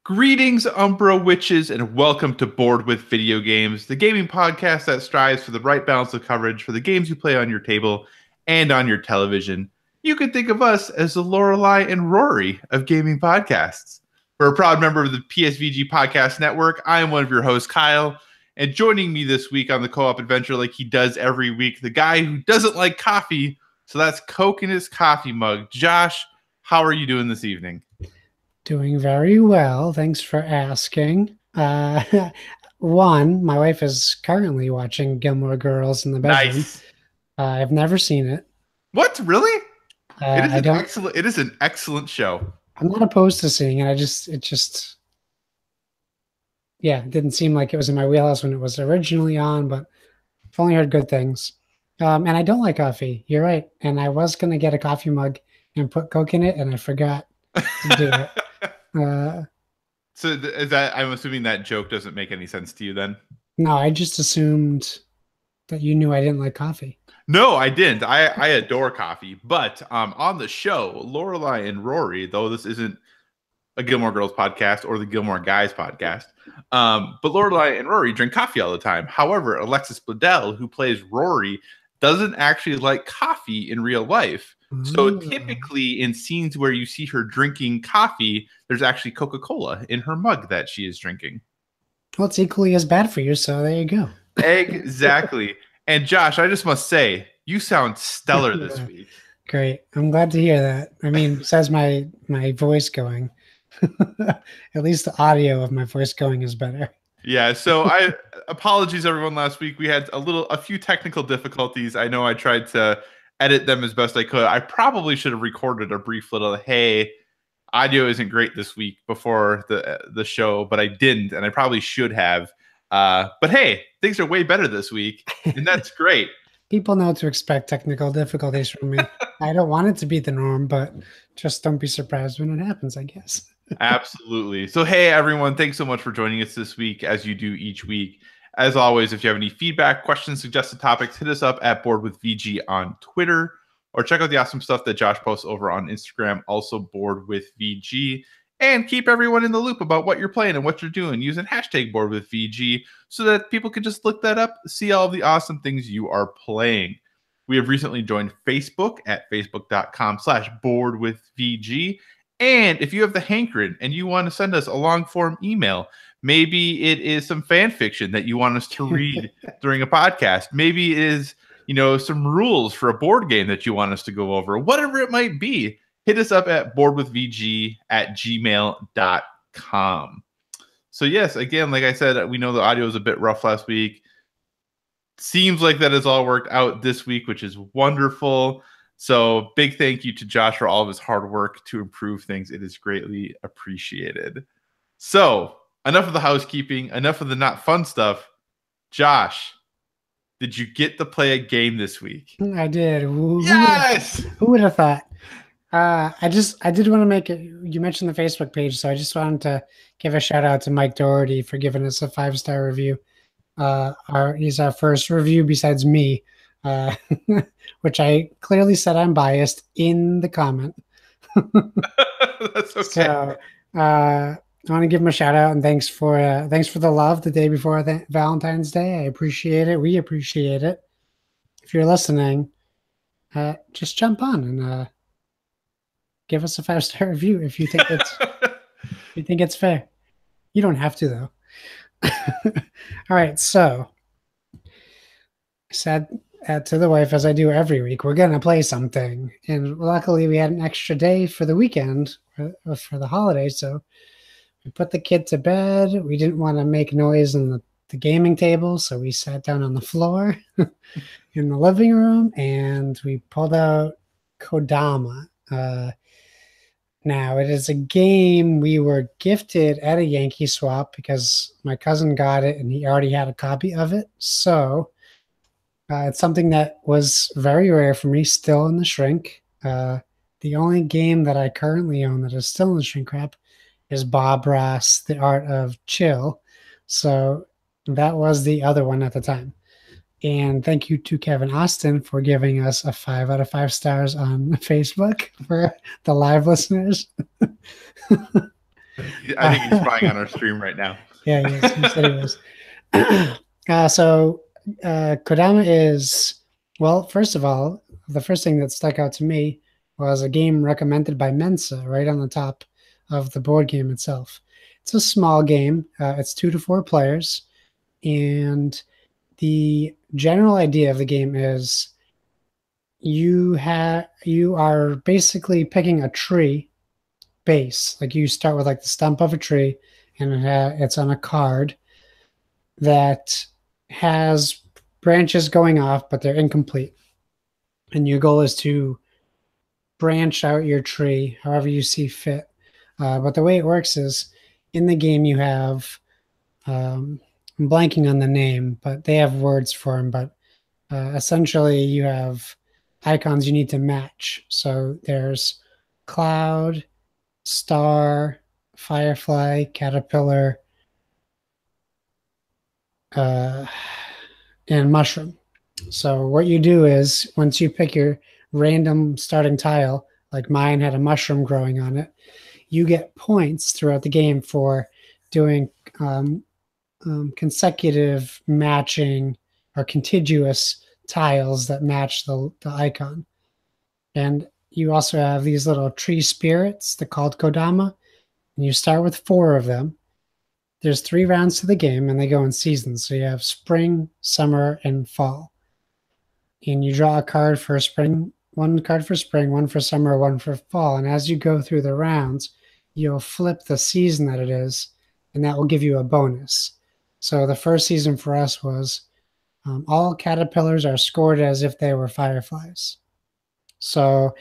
Greetings, Umbra Witches, and welcome to Board with Video Games, the gaming podcast that strives for the right balance of coverage for the games you play on your table and on your television. You can think of us as the Lorelei and Rory of gaming podcasts. We're a proud member of the PSVG Podcast Network. I am one of your hosts, Kyle, and joining me this week on the co-op adventure like he does every week, the guy who doesn't like coffee, so that's Coke in his coffee mug. Josh, how are you doing this evening? Doing very well. Thanks for asking. One, my wife is currently watching Gilmore Girls in the bedroom. Nice. I've never seen it. What? Really? It is an excellent show. I'm not opposed to seeing it. It didn't seem like it was in my wheelhouse when it was originally on, but I've only heard good things. And I don't like coffee. You're right. And I was going to get a coffee mug and put Coke in it, and I forgot to do it. So is that, I'm assuming that joke doesn't make any sense to you then? No, I just assumed that you knew I didn't like coffee. No, I didn't. I adore coffee, but on the show, Lorelei and Rory, though this isn't a Gilmore Girls podcast or the Gilmore Guys podcast, but Lorelei and Rory drink coffee all the time. However, Alexis Bledel, who plays Rory, doesn't actually like coffee in real life. So typically in scenes where you see her drinking coffee, there's actually Coca-Cola in her mug that she is drinking. Well, it's equally as bad for you, so there you go. Exactly. And Josh, I just must say, you sound stellar this week. Great. I'm glad to hear that. I mean, besides my voice going, at least the audio of my voice going is better. Yeah, so apologies everyone last week. We had a few technical difficulties. I know I tried to edit them as best I could. I probably should have recorded a brief little, hey, audio isn't great this week before the show, but I didn't, and I probably should have. But hey, things are way better this week, and that's great. People know to expect technical difficulties from me. I don't want it to be the norm, but just don't be surprised when it happens, I guess. Absolutely. So, hey, everyone, thanks so much for joining us this week, as you do each week. As always, if you have any feedback, questions, suggested topics, hit us up at Board with VG on Twitter, or check out the awesome stuff that Josh posts over on Instagram, also Board with VG. And keep everyone in the loop about what you're playing and what you're doing using hashtag Board with VG so that people can just look that up, see all the awesome things you are playing. We have recently joined Facebook at facebook.com/boardwithvg. And if you have the hankering and you want to send us a long form email, maybe it is some fan fiction that you want us to read during a podcast. Maybe it is, some rules for a board game that you want us to go over, whatever it might be. Hit us up at boardwithvg@gmail.com. So yes, again, like I said, we know the audio was a bit rough last week. Seems like that has all worked out this week, which is wonderful. So big thank you to Josh for all of his hard work to improve things. It is greatly appreciated. So enough of the housekeeping, enough of the not fun stuff. Josh, did you get to play a game this week? I did. Yes! Who would have thought? I did want to make it. You mentioned the Facebook page, so I just wanted to give a shout out to Mike Doherty for giving us a 5-star review. He's our first review besides me, which I clearly said I'm biased in the comment. That's okay. So I want to give him a shout out and thanks for the love the day before Valentine's Day. I appreciate it. We appreciate it. If you're listening, just jump on and give us a 5-star review if you think it's fair. You don't have to though. All right, so I said to the wife, as I do every week, we're gonna play something, and luckily we had an extra day for the weekend for the holiday, so we put the kid to bed. We didn't want to make noise on the gaming table, so we sat down on the floor in the living room and we pulled out Kodama. Now, it is a game we were gifted at a Yankee swap because my cousin got it and he already had a copy of it. So it's something that was very rare for me, still in the shrink. The only game that I currently own that is still in the shrink wrap is Bob Ross, The Art of Chill. So that was the other one at the time. And thank you to Kevin Austin for giving us a 5 out of 5 stars on Facebook for the live listeners. I think he's spying on our stream right now. Yeah, he said he was. Kodama is, well, first of all, the first thing that stuck out to me was a game recommended by Mensa right on the top of the board game itself. It's a small game. It's 2 to 4 players. And the general idea of the game is you are basically picking a tree base. Like you start with like the stump of a tree, and it's on a card that has branches going off, but they're incomplete. And your goal is to branch out your tree however you see fit. But the way it works is in the game you have, I'm blanking on the name, but they have words for them. But essentially you have icons you need to match. So there's cloud, star, firefly, caterpillar, and mushroom. So what you do is once you pick your random starting tile, like mine had a mushroom growing on it, you get points throughout the game for doing consecutive matching or contiguous tiles that match the icon. And you also have these little tree spirits, they're called Kodama, and you start with 4 of them. There's 3 rounds to the game, and they go in seasons. So you have spring, summer, and fall. And you draw a card for spring, 1 card for spring, 1 for summer, 1 for fall. And as you go through the rounds, you'll flip the season that it is, and that will give you a bonus. So the first season for us was all caterpillars are scored as if they were fireflies. So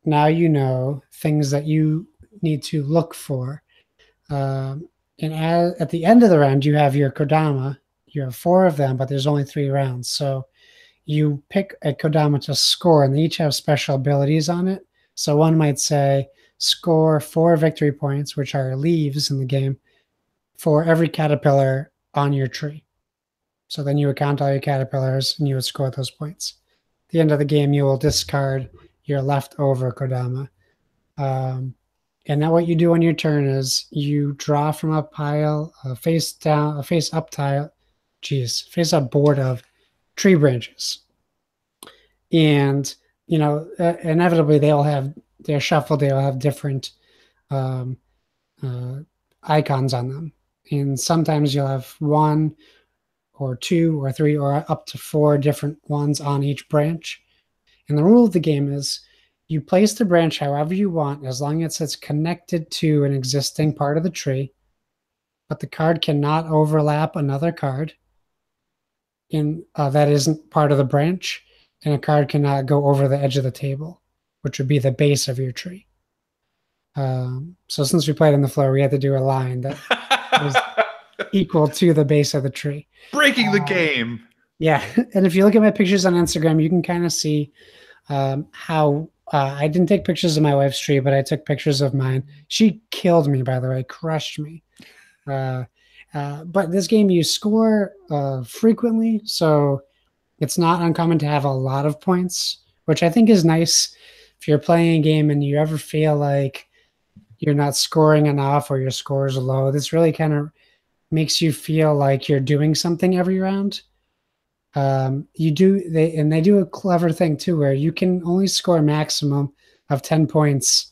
now you know things that you need to look for. And at the end of the round, you have your Kodama. You have 4 of them, but there's only 3 rounds. So you pick a Kodama to score, and they each have special abilities on it. So one might say, score 4 victory points, which are leaves in the game, for every caterpillar on your tree. So then you would count all your caterpillars, and you would score those points. At the end of the game, you will discard your leftover Kodama. And now what you do on your turn is you draw from a pile, a face up board of tree branches. And, you know, inevitably they're shuffled, they'll have different icons on them. And sometimes you'll have 1 or 2 or 3 or up to 4 different ones on each branch. And the rule of the game is you place the branch however you want, as long as it's connected to an existing part of the tree, but the card cannot overlap another card that isn't part of the branch, and a card cannot go over the edge of the table, which would be the base of your tree. So since we played on the floor, we had to do a line that was equal to the base of the tree. Breaking the game. Yeah, and if you look at my pictures on Instagram, you can kind of see how I didn't take pictures of my wife's tree, but I took pictures of mine. She killed me, by the way, crushed me. But this game, you score frequently, so it's not uncommon to have a lot of points, which I think is nice. If you're playing a game and you ever feel like you're not scoring enough or your score is low, this really kind of makes you feel like you're doing something every round. They do a clever thing too, where you can only score a maximum of 10 points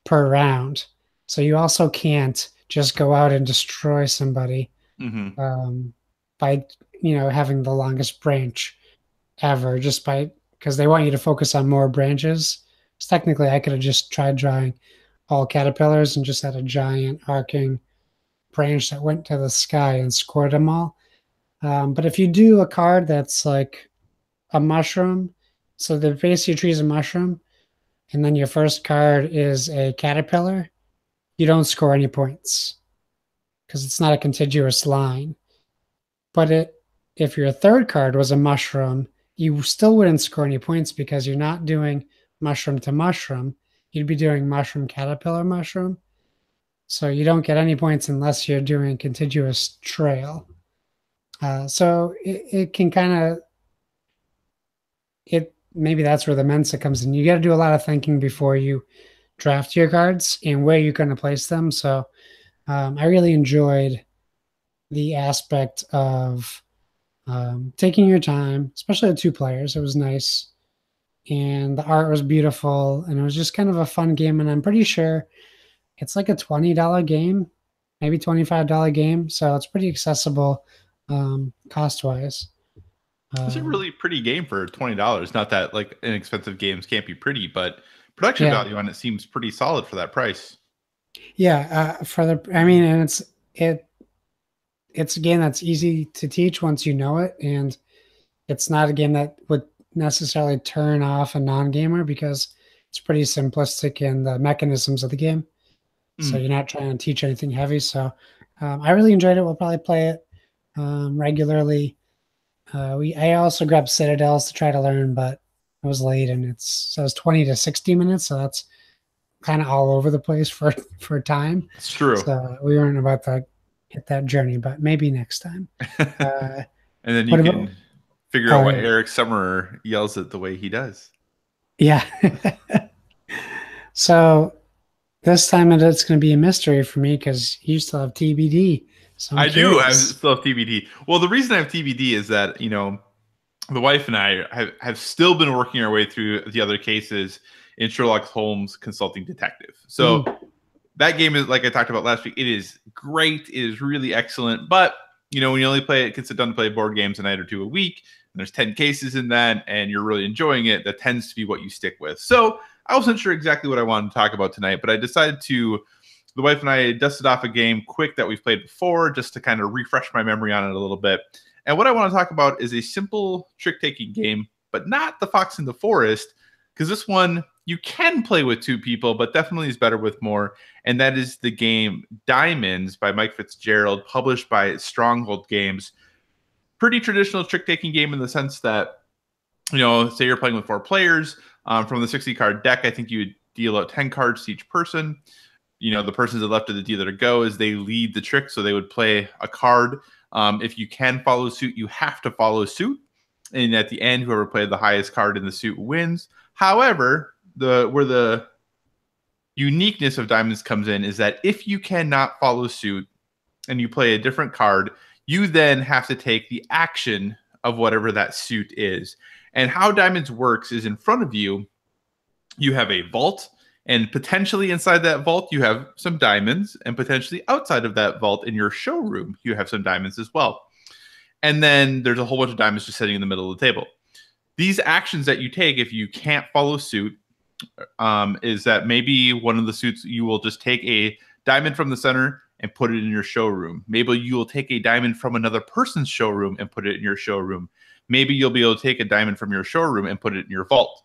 per round. So you also can't just go out and destroy somebody by, having the longest branch ever, because they want you to focus on more branches. So technically I could have just tried drawing all caterpillars and just had a giant arcing branch that went to the sky and scored them all. But if you do a card that's like a mushroom, so the base of your tree is a mushroom, and then your first card is a caterpillar, you don't score any points because it's not a contiguous line. But if your third card was a mushroom, you still wouldn't score any points because you're not doing mushroom to mushroom. You'd be doing mushroom, caterpillar, mushroom. So you don't get any points unless you're doing contiguous trail. So it can kind of, maybe that's where the Mensa comes in. You got to do a lot of thinking before you draft your cards and where you're going to place them. So I really enjoyed the aspect of taking your time, especially the two players. It was nice. And the art was beautiful. And it was just kind of a fun game. And I'm pretty sure it's like a $20 game, maybe $25 game. So it's pretty accessible cost wise. It's a really pretty game for $20. Not that like inexpensive games can't be pretty, but production Yeah. value on it seems pretty solid for that price. Yeah. I mean, and it's a game that's easy to teach once you know it. And it's not a game that would necessarily turn off a non-gamer because it's pretty simplistic in the mechanisms of the game. So you're not trying to teach anything heavy. So I really enjoyed it. We'll probably play it regularly. I also grabbed Citadels to try to learn, but it was late and it says 20 to 60 minutes. So that's kind of all over the place for time. It's true. So we weren't about to hit that journey, but maybe next time. And then you can figure out why Eric Summerer yells it the way he does. Yeah. So this time it's going to be a mystery for me because you still have TBD. So I do. I still have TBD. Well, the reason I have TBD is that, you know, the wife and I have still been working our way through the other cases in Sherlock Holmes Consulting Detective. So that game is, like I talked about last week, it is great. It is really excellent. But, you know, when you only can sit down to play board games a night or two a week, and there's 10 cases in that, and you're really enjoying it, that tends to be what you stick with. So I wasn't sure exactly what I wanted to talk about tonight, but I decided to, the wife and I dusted off a game quick that we've played before just to kind of refresh my memory on it a little bit. And what I want to talk about is a simple trick-taking game, but not the Fox in the Forest, because this one you can play with two people, but definitely is better with more. And that is the game Diamonds by Mike Fitzgerald, published by Stronghold Games. Pretty traditional trick-taking game in the sense that, you know, say you're playing with 4 players. From the 60-card deck, I think you would deal out 10 cards to each person. You know, the person to the left of the dealer to go is they lead the trick, so they would play a card. If you can follow suit, you have to follow suit. And at the end, whoever played the highest card in the suit wins. However, where the uniqueness of Diamonds comes in is that if you cannot follow suit and you play a different card, you then have to take the action of whatever that suit is. And how Diamonds works is in front of you, you have a vault, and potentially inside that vault, you have some diamonds, and potentially outside of that vault in your showroom, you have some diamonds as well. And then there's a whole bunch of diamonds just sitting in the middle of the table. These actions that you take if you can't follow suit is that maybe one of the suits, you will just take a diamond from the center and put it in your showroom. Maybe you will take a diamond from another person's showroom and put it in your showroom. Maybe you'll be able to take a diamond from your showroom and put it in your vault.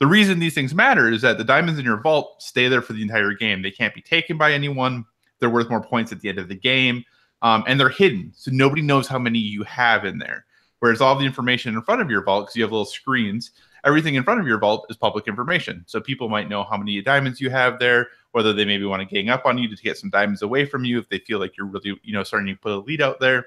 The reason these things matter is that the diamonds in your vault stay there for the entire game. They can't be taken by anyone. They're worth more points at the end of the game. And they're hidden, so nobody knows how many you have in there. Whereas all the information in front of your vault, because you have little screens, everything in front of your vault is public information. So people might know how many diamonds you have there, whether they maybe want to gang up on you to get some diamonds away from you if they feel like you're really, you know, starting to put a lead out there.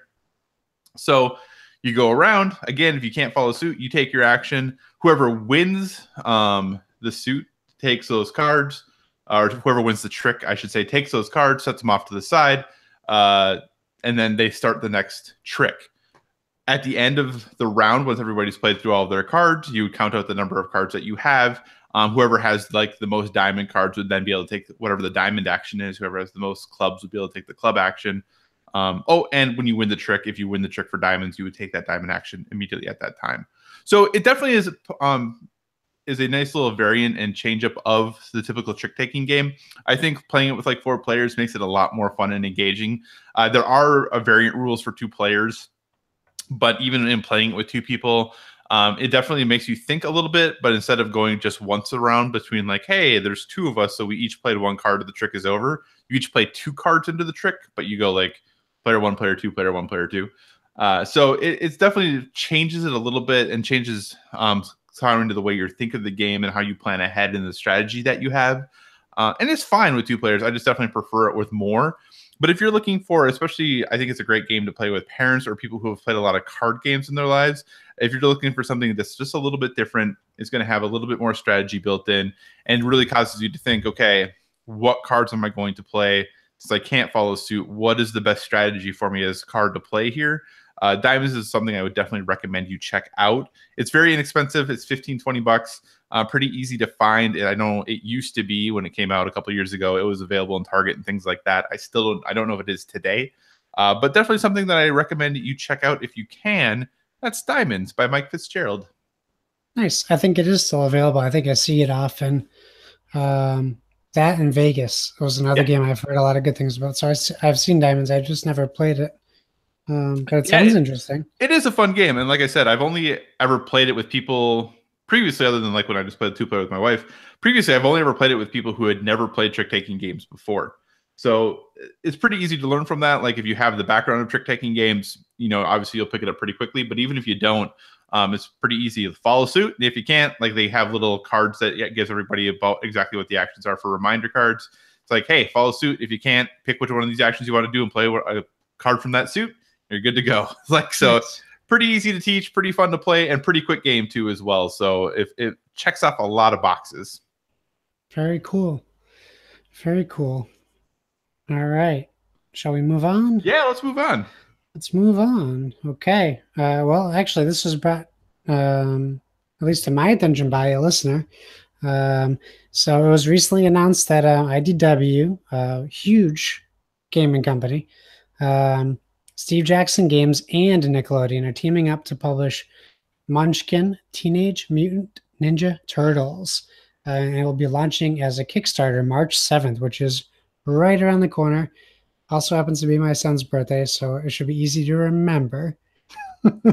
So you go around. Again, if you can't follow suit, you take your action. Whoever wins the suit takes those cards, or whoever wins the trick, I should say, takes those cards, sets them off to the side, and then they start the next trick. At the end of the round, once everybody's played through all of their cards, you count out the number of cards that you have. Whoever has like the most diamond cards would then be able to take whatever the diamond action is. Whoever has the most clubs would be able to take the club action. And when you win the trick, if you win the trick for diamonds, you would take that diamond action immediately at that time. So it definitely is a nice little variant and change up of the typical trick-taking game. I think playing it with like 4 players makes it a lot more fun and engaging. There are variant rules for 2 players, but even in playing it with 2 people, it definitely makes you think a little bit. But instead of going just once around between like, hey, there's 2 of us, so we each played 1 card, the trick is over. You each play 2 cards into the trick, but you go like player 1, player 2, player 1, player 2. So it's definitely changes it a little bit and changes into the way you think of the game and how you plan ahead in the strategy that you have. And it's fine with 2 players. I just definitely prefer it with more. But if you're looking for, especially, I think it's a great game to play with parents or people who have played a lot of card games in their lives. If you're looking for something that's just a little bit different, it's going to have a little bit more strategy built in and really causes you to think, okay, what cards am I going to play since I can't follow suit, what is the best strategy for me as card to play here? Diamonds is something I would definitely recommend you check out. It's very inexpensive. It's 15-20 bucks. Pretty easy to find. And I know it used to be when it came out a couple years ago, it was available in Target and things like that. I don't know if it is today, but definitely something that I recommend that you check out if you can. That's Diamonds by Mike Fitzgerald. Nice. I think it is still available. I think I see it often. That in Vegas was another game I've heard a lot of good things about. So I've seen Diamonds. I've just never played it. But it sounds interesting. It is a fun game. And like I said, I've only ever played it with people previously, other than like when I just played 2-player with my wife. Previously, I've only ever played it with people who had never played trick-taking games before. So it's pretty easy to learn from that. Like if you have the background of trick-taking games, obviously you'll pick it up pretty quickly. But even if you don't, it's pretty easy to follow suit. And if you can't, like they have little cards that gives everybody about exactly what the actions are for reminder cards. It's like, hey, follow suit. If you can't, pick which one of these actions you want to do and play a card from that suit. You're good to go. Pretty easy to teach, pretty fun to play, and pretty quick game too as well. So if it checks off a lot of boxes. Very cool. Very cool. All right. Shall we move on? Yeah, let's move on. Let's move on. Okay. Well, actually, this was brought, at least to my attention, by a listener. So it was recently announced that IDW, a huge gaming company, Steve Jackson Games and Nickelodeon are teaming up to publish Munchkin Teenage Mutant Ninja Turtles. And it will be launching as a Kickstarter March 7th, which is right around the corner. Also happens to be my son's birthday, so it should be easy to remember.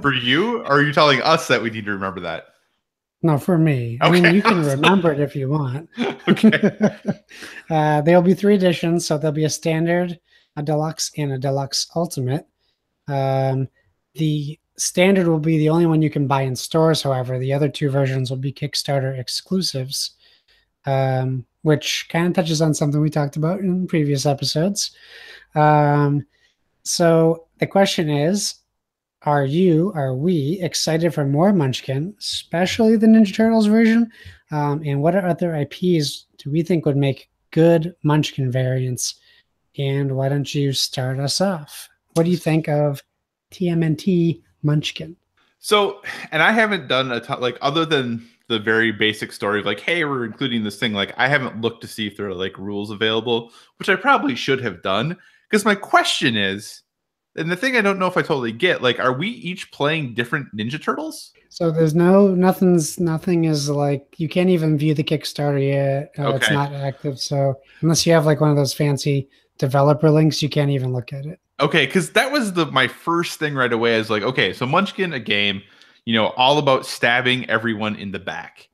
For you? Or are you telling us that we need to remember that? No, for me. Okay. I mean, you can remember it if you want. Okay. There'll be 3 editions, so there'll be a standard, a deluxe, and a deluxe ultimate. The standard will be the only one you can buy in stores. However, the other 2 versions will be Kickstarter exclusives, which kind of touches on something we talked about in previous episodes. So the question is, are we excited for more Munchkin, especially the Ninja Turtles version? And what other IPs do we think would make good Munchkin variants? And why don't you start us off? What do you think of TMNT Munchkin? So, and I haven't done a ton, like other than the very basic story of like, hey, we're including this thing. Like I haven't looked to see if there are like rules available, which I probably should have done. Because my question is, and the thing I don't know if I totally get, like, are we each playing different Ninja Turtles? So there's nothing is like, you can't even view the Kickstarter yet. Okay. It's not active. So unless you have like one of those fancy developer links, you can't even look at it. Okay, because that was my first thing right away. I was like, okay, so Munchkin, a game, all about stabbing everyone in the back.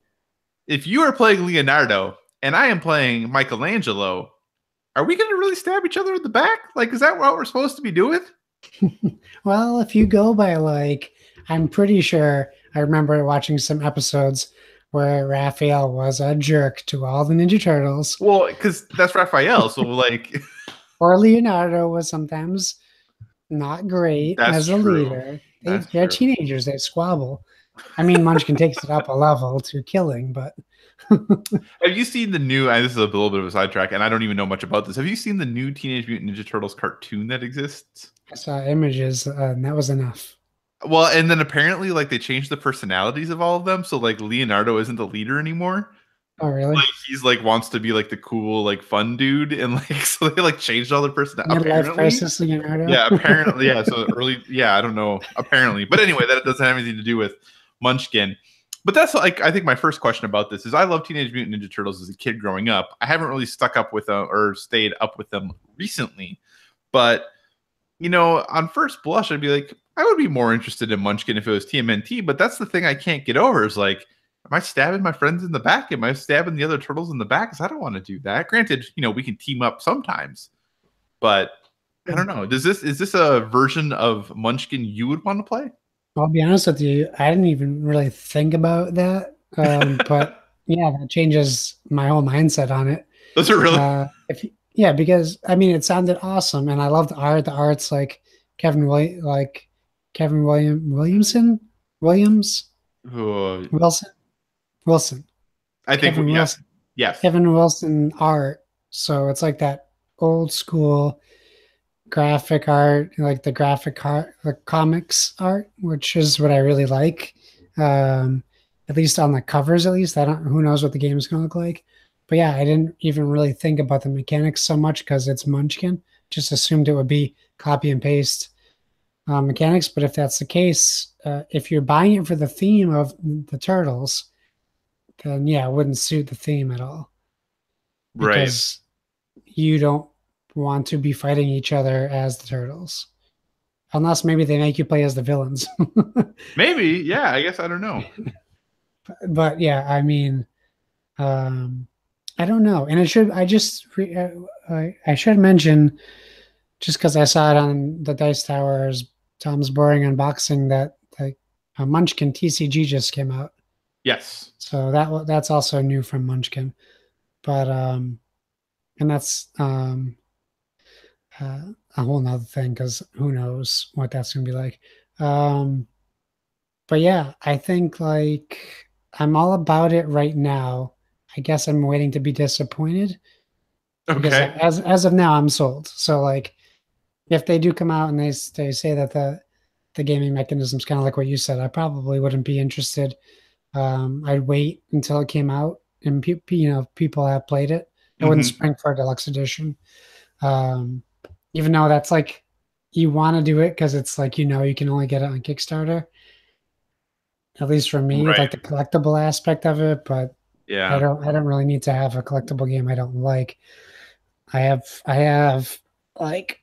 If you are playing Leonardo and I am playing Michelangelo, are we going to really stab each other in the back? Like, is that what we're supposed to be doing? Well, if you go by like, I'm pretty sure I remember watching some episodes where Raphael was a jerk to all the Ninja Turtles. Well, because that's Raphael, so like... Or Leonardo was sometimes not great as a leader. They're teenagers. They squabble. I mean, Munchkin takes it up a level to killing, but... Have you seen the new, and this is a little bit of a sidetrack, and I don't even know much about this. Have you seen the new Teenage Mutant Ninja Turtles cartoon that exists? I saw images, and that was enough. Well, and then apparently, like, they changed the personalities of all of them, so, like, Leonardo isn't the leader anymore. Oh, really? Like, he's, like, wants to be, like, the cool, like, fun dude, and, like, so they, like, changed all their personalities. Midlife crisis, Leonardo? Yeah, apparently, yeah, so I don't know, apparently. But anyway, that doesn't have anything to do with Munchkin. But that's, like, I think my first question about this is I love Teenage Mutant Ninja Turtles as a kid growing up. I haven't really stuck up with them or stayed up with them recently. But, on first blush, I'd be like, I would be more interested in Munchkin if it was TMNT. But that's the thing I can't get over is, like, am I stabbing my friends in the back? Am I stabbing the other turtles in the back? Because I don't want to do that. Granted, we can team up sometimes. But I don't know. Is this a version of Munchkin you would want to play? I'll be honest with you. I didn't even really think about that. But yeah, that changes my whole mindset on it. Does it really? Because I mean, it sounded awesome, and I love the art. The art's like Williams. I think Wilson. Yes. Kevin Wilson art. So it's like that old school graphic art, like the graphic art, the comics art, which is what I really like. Um, at least on the covers, at least. I don't, who knows what the game is going to look like. But yeah, I didn't even really think about the mechanics so much because it's Munchkin. Just assumed it would be copy and paste mechanics. But if that's the case, if you're buying it for the theme of the turtles, then yeah, it wouldn't suit the theme at all Right. because you don't want to be fighting each other as the turtles. Unless maybe they make you play as the villains. Maybe. Yeah. I guess I don't know. But yeah, I mean, I don't know. And it should, I should mention, just because I saw it on the Dice Towers, Tom's Boring Unboxing, that like Munchkin TCG just came out. Yes. So that's also new from Munchkin. But, and that's, a whole nother thing because who knows what that's gonna be like. Um, but yeah, I think like I'm all about it right now. I guess I'm waiting to be disappointed because Okay. as of now I'm sold. So like if they do come out and they say that the gaming mechanism is kind of like what you said, I probably wouldn't be interested. I'd wait until it came out and people have played it. I wouldn't Hmm. spring for a deluxe edition. Um, even though that's like you want to do it because it's like you can only get it on Kickstarter. At least for me, Right. like the collectible aspect of it, but Yeah. I don't really need to have a collectible game I don't like. I have like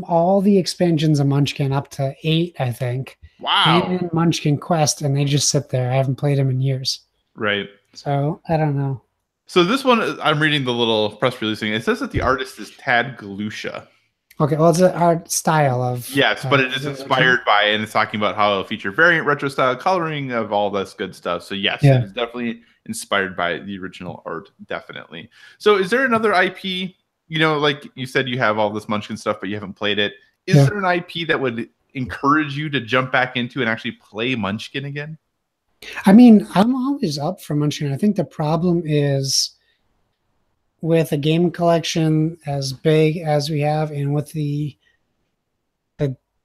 all the expansions of Munchkin up to 8, I think, Wow. and Munchkin Quest, and they just sit there. I haven't played them in years. Right. So I don't know. So this one, I'm reading the little press release thing. It says that the artist is Tad Galusha. Okay, well, it's an art style of Yes, but it is the original. inspired by, and it's talking about how it'll feature variant retro style coloring of all this good stuff. So yes, it Yeah. is definitely inspired by the original art, definitely. So is there another IP? Like you said, you have all this Munchkin stuff, but you haven't played it. Is Yeah. there an IP that would encourage you to jump back into and actually play Munchkin again? I mean, I'm always up for Munchkin. I think the problem is with a game collection as big as we have and with the,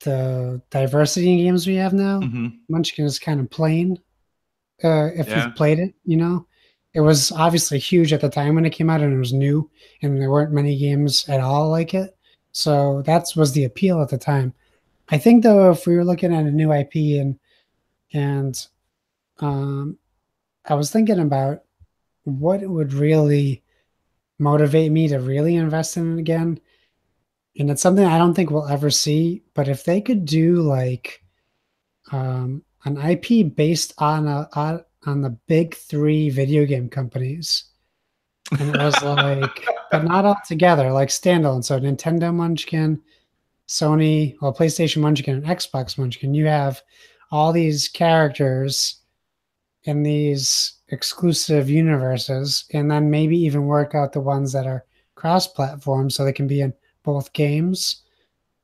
the diversity in games we have now, Hmm. Munchkin is kind of plain. If Yeah. you've played it, it was obviously huge at the time when it came out and it was new and there weren't many games at all like it. So that was the appeal at the time. I think though, if we were looking at a new IP and um, I was thinking about what would really motivate me to really invest in it again. And it's something I don't think we'll ever see. But if they could do like an IP based on the big three video game companies, and it was like, but not all together, like standalone. So Nintendo Munchkin, Sony, well, PlayStation Munchkin, and Xbox Munchkin. You have all these characters in these exclusive universes, and then maybe even work out the ones that are cross-platform so they can be in both games.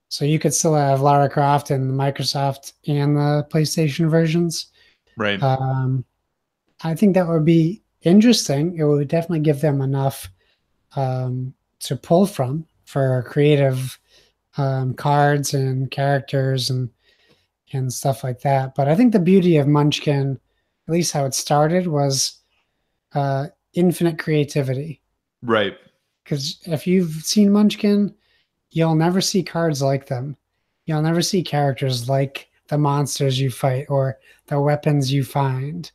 So you could still have Lara Croft in the Microsoft and the PlayStation versions. Right. Um, I think that would be interesting. It would definitely give them enough to pull from for creative cards and characters and stuff like that. But I think the beauty of Munchkin, at least how it started, was infinite creativity. Right. Because if you've seen Munchkin, you'll never see cards like them. You'll never see characters like the monsters you fight or the weapons you find.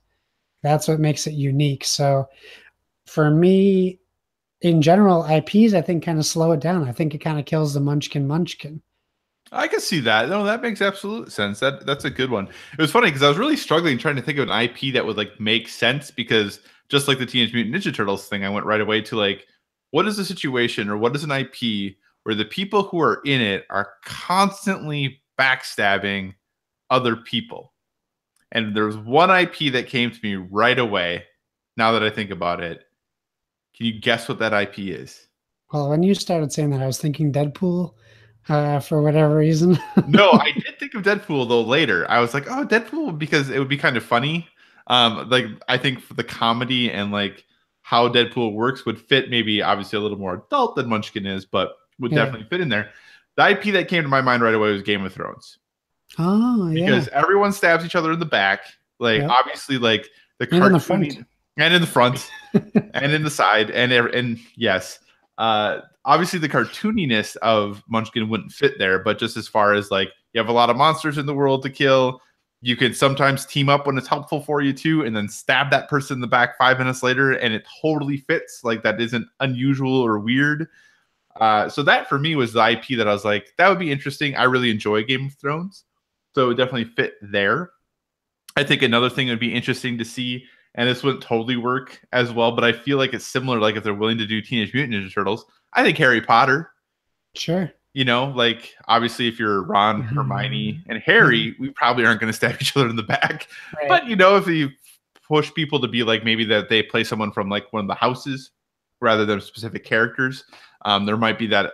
That's what makes it unique. So for me, in general, IPs, I think kind of slow it down. I think it kind of kills the Munchkin. I can see that. No, that makes absolute sense. That's a good one. It was funny because I was really struggling trying to think of an IP that would like make sense because just like the Teenage Mutant Ninja Turtles thing, I went right away to like, what is the situation or what is an IP where the people who are in it are constantly backstabbing other people? And there's one IP that came to me right away. Now that I think about it, can you guess what that IP is? Well, when you started saying that, I was thinking Deadpool for whatever reason. No, I did think of Deadpool though later. I was like, oh, Deadpool because it would be kind of funny. Like I think for the comedy and like how Deadpool works would fit maybe obviously a little more adult than Munchkin is, but would Yeah. definitely fit in there. The IP that came to my mind right away was Game of Thrones. Oh, Because everyone stabs each other in the back. Like, Yep. obviously, like the And in the front. cartoony, and in the front, and in the side, and yes, obviously the cartooniness of Munchkin wouldn't fit there. But just as far as like you have a lot of monsters in the world to kill, you could sometimes team up when it's helpful for you too, and then stab that person in the back 5 minutes later, and it totally fits. Like that isn't unusual or weird. So that for me was the IP that I was like, that would be interesting. I really enjoy Game of Thrones, so it would definitely fit there. I think another thing that would be interesting to see, and this wouldn't totally work as well, but I feel like it's similar. Like if they're willing to do Teenage Mutant Ninja Turtles, I think Harry Potter. Sure. You know, like obviously if you're Ron, Hermione, and Harry, we probably aren't going to stab each other in the back. Right. But you know, if you push people to be like maybe that they play someone from like one of the houses rather than specific characters, there might be that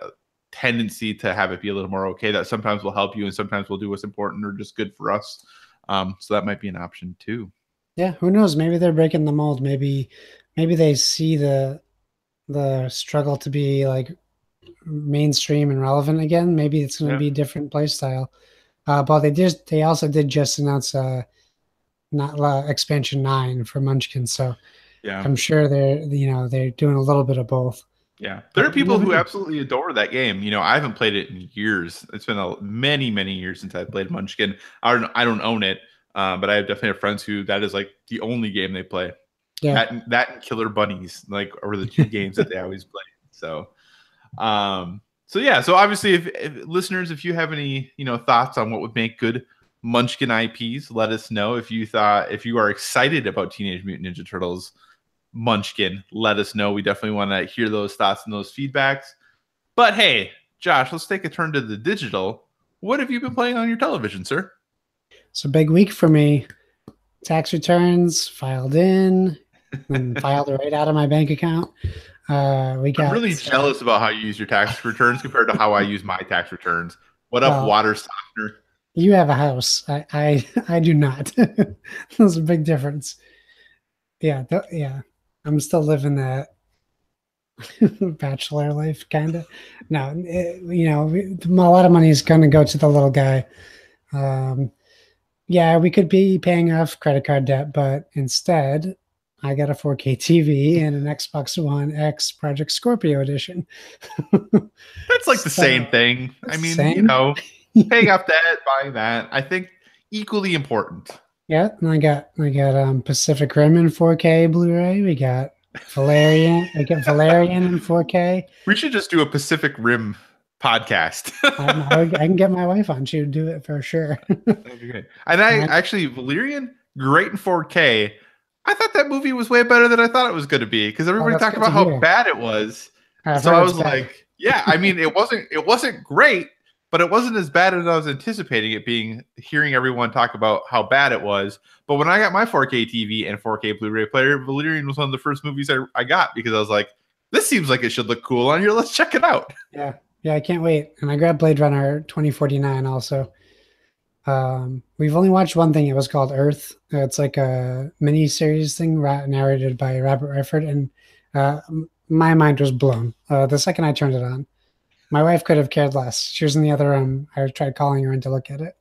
tendency to have it be a little more okay. That sometimes will help you, and sometimes will do what's important or just good for us. So that might be an option too. Yeah, who knows? Maybe they're breaking the mold. Maybe they see the struggle to be like mainstream and relevant again. Maybe it's going to be a different play style. But they also did just announce expansion 9 for Munchkin. So yeah, I'm sure they're doing a little bit of both. Yeah, there are people who absolutely adore that game. You know, I haven't played it in years. It's been many, many years since I played Munchkin. I don't own it, but I definitely have friends who that is like the only game they play. Yeah, that and Killer Bunnies like are the two games that they always play. So, so obviously, if listeners, if you have any thoughts on what would make good Munchkin IPs, let us know. If you are excited about Teenage Mutant Ninja Turtles Munchkin, let us know. We definitely want to hear those thoughts and those feedbacks. But hey, Josh, let's take a turn to the digital. What have you been playing on your television, sir? It's a big week for me. Tax returns filed in and filed right out of my bank account. I'm really jealous about how you use your tax returns compared to how I use my tax returns. What up, water softener? You have a house. I do not. There's a big difference. Yeah, yeah. I'm still living that bachelor life, kind of. No, a lot of money is going to go to the little guy. Yeah, we could be paying off credit card debt, but instead, I got a 4K TV and an Xbox One X Project Scorpio edition. That's like the same thing. I mean, paying off debt, buying that. I think equally important. Yeah, and I got Pacific Rim in 4K Blu-ray. We got Valerian. We got Valerian in 4K. We should just do a Pacific Rim podcast. I can get my wife on. She would do it for sure. That'd be great. And actually, Valerian, great in 4K. I thought that movie was way better than I thought it was going to be because everybody talked about how bad it was. So I was like, yeah, I mean, it wasn't great, but it wasn't as bad as I was anticipating it being, hearing everyone talk about how bad it was. But when I got my 4K TV and 4K Blu-ray player, Valerian was one of the first movies I got because I was like, this seems like it should look cool on here. Let's check it out. Yeah, I can't wait. And I grabbed Blade Runner 2049 also. We've only watched one thing. It was called Earth. It's like a mini-series thing narrated by Robert Redford. And my mind was blown the second I turned it on. My wife could have cared less. She was in the other room. I tried calling her in to look at it.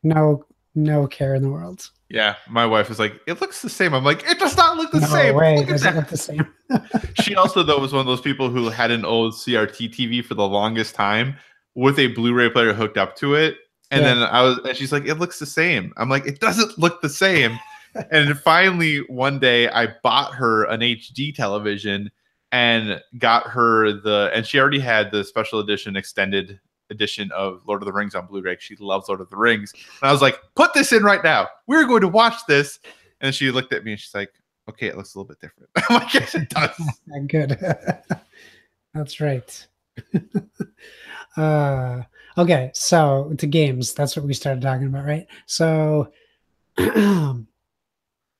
No care in the world. Yeah, my wife was like, "It looks the same." I'm like, "It does not look the same." It doesn't look the same. She also, though, was one of those people who had an old CRT TV for the longest time with a Blu-ray player hooked up to it, and then and she's like, "It looks the same." I'm like, "It doesn't look the same." And finally, one day, I bought her an HD television. And got her and she already had the special edition extended edition of Lord of the Rings on Blu-ray. She loves Lord of the Rings. And I was like, put this in right now. We're going to watch this. And she looked at me and she's like, okay, it looks a little bit different. I'm like, yes, it does. Good. That's right. Okay, so to games, that's what we started talking about, right? So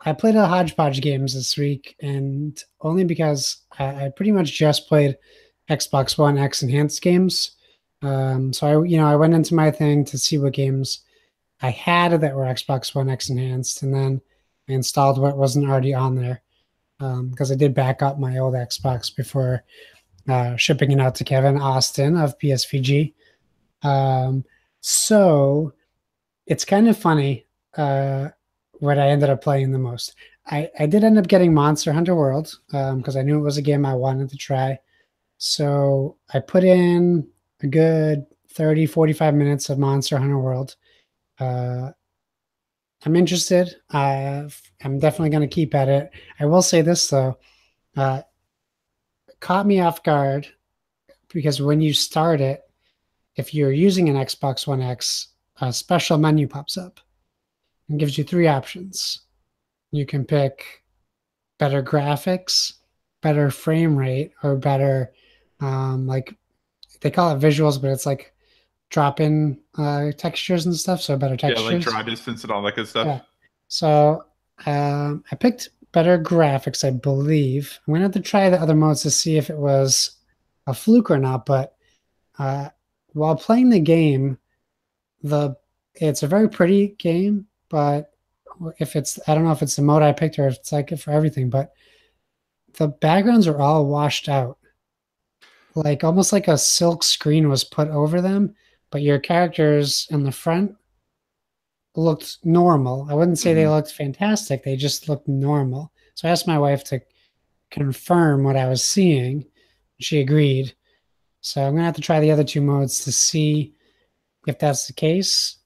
I played a hodgepodge games this week, and only because I pretty much just played Xbox One X enhanced games. So I went into my thing to see what games I had that were Xbox One X enhanced, and then I installed what wasn't already on there because I did back up my old Xbox before shipping it out to Kevin Austin of PSVG. So it's kind of funny what I ended up playing the most. I did end up getting Monster Hunter World because I knew it was a game I wanted to try. So I put in a good 30, 45 minutes of Monster Hunter World. I'm interested. I'm definitely going to keep at it. I will say this, though. Caught me off guard because when you start it, if you're using an Xbox One X, a special menu pops up and gives you three options. You can pick better graphics, better frame rate, or better, like they call it visuals, but it's like drop-in textures and stuff. So better Yeah, like textures. draw distance and all that good stuff. Yeah. So I picked better graphics, I believe. I'm gonna have to try the other modes to see if it was a fluke or not. But while playing the game, it's a very pretty game, but if it's I don't know if it's the mode I picked or if it's like it for everything, but the backgrounds are all washed out. Like almost like a silk screen was put over them, but your characters in the front looked normal. I wouldn't say they looked fantastic. They just looked normal. So I asked my wife to confirm what I was seeing. She agreed. So I'm gonna have to try the other two modes to see if that's the case.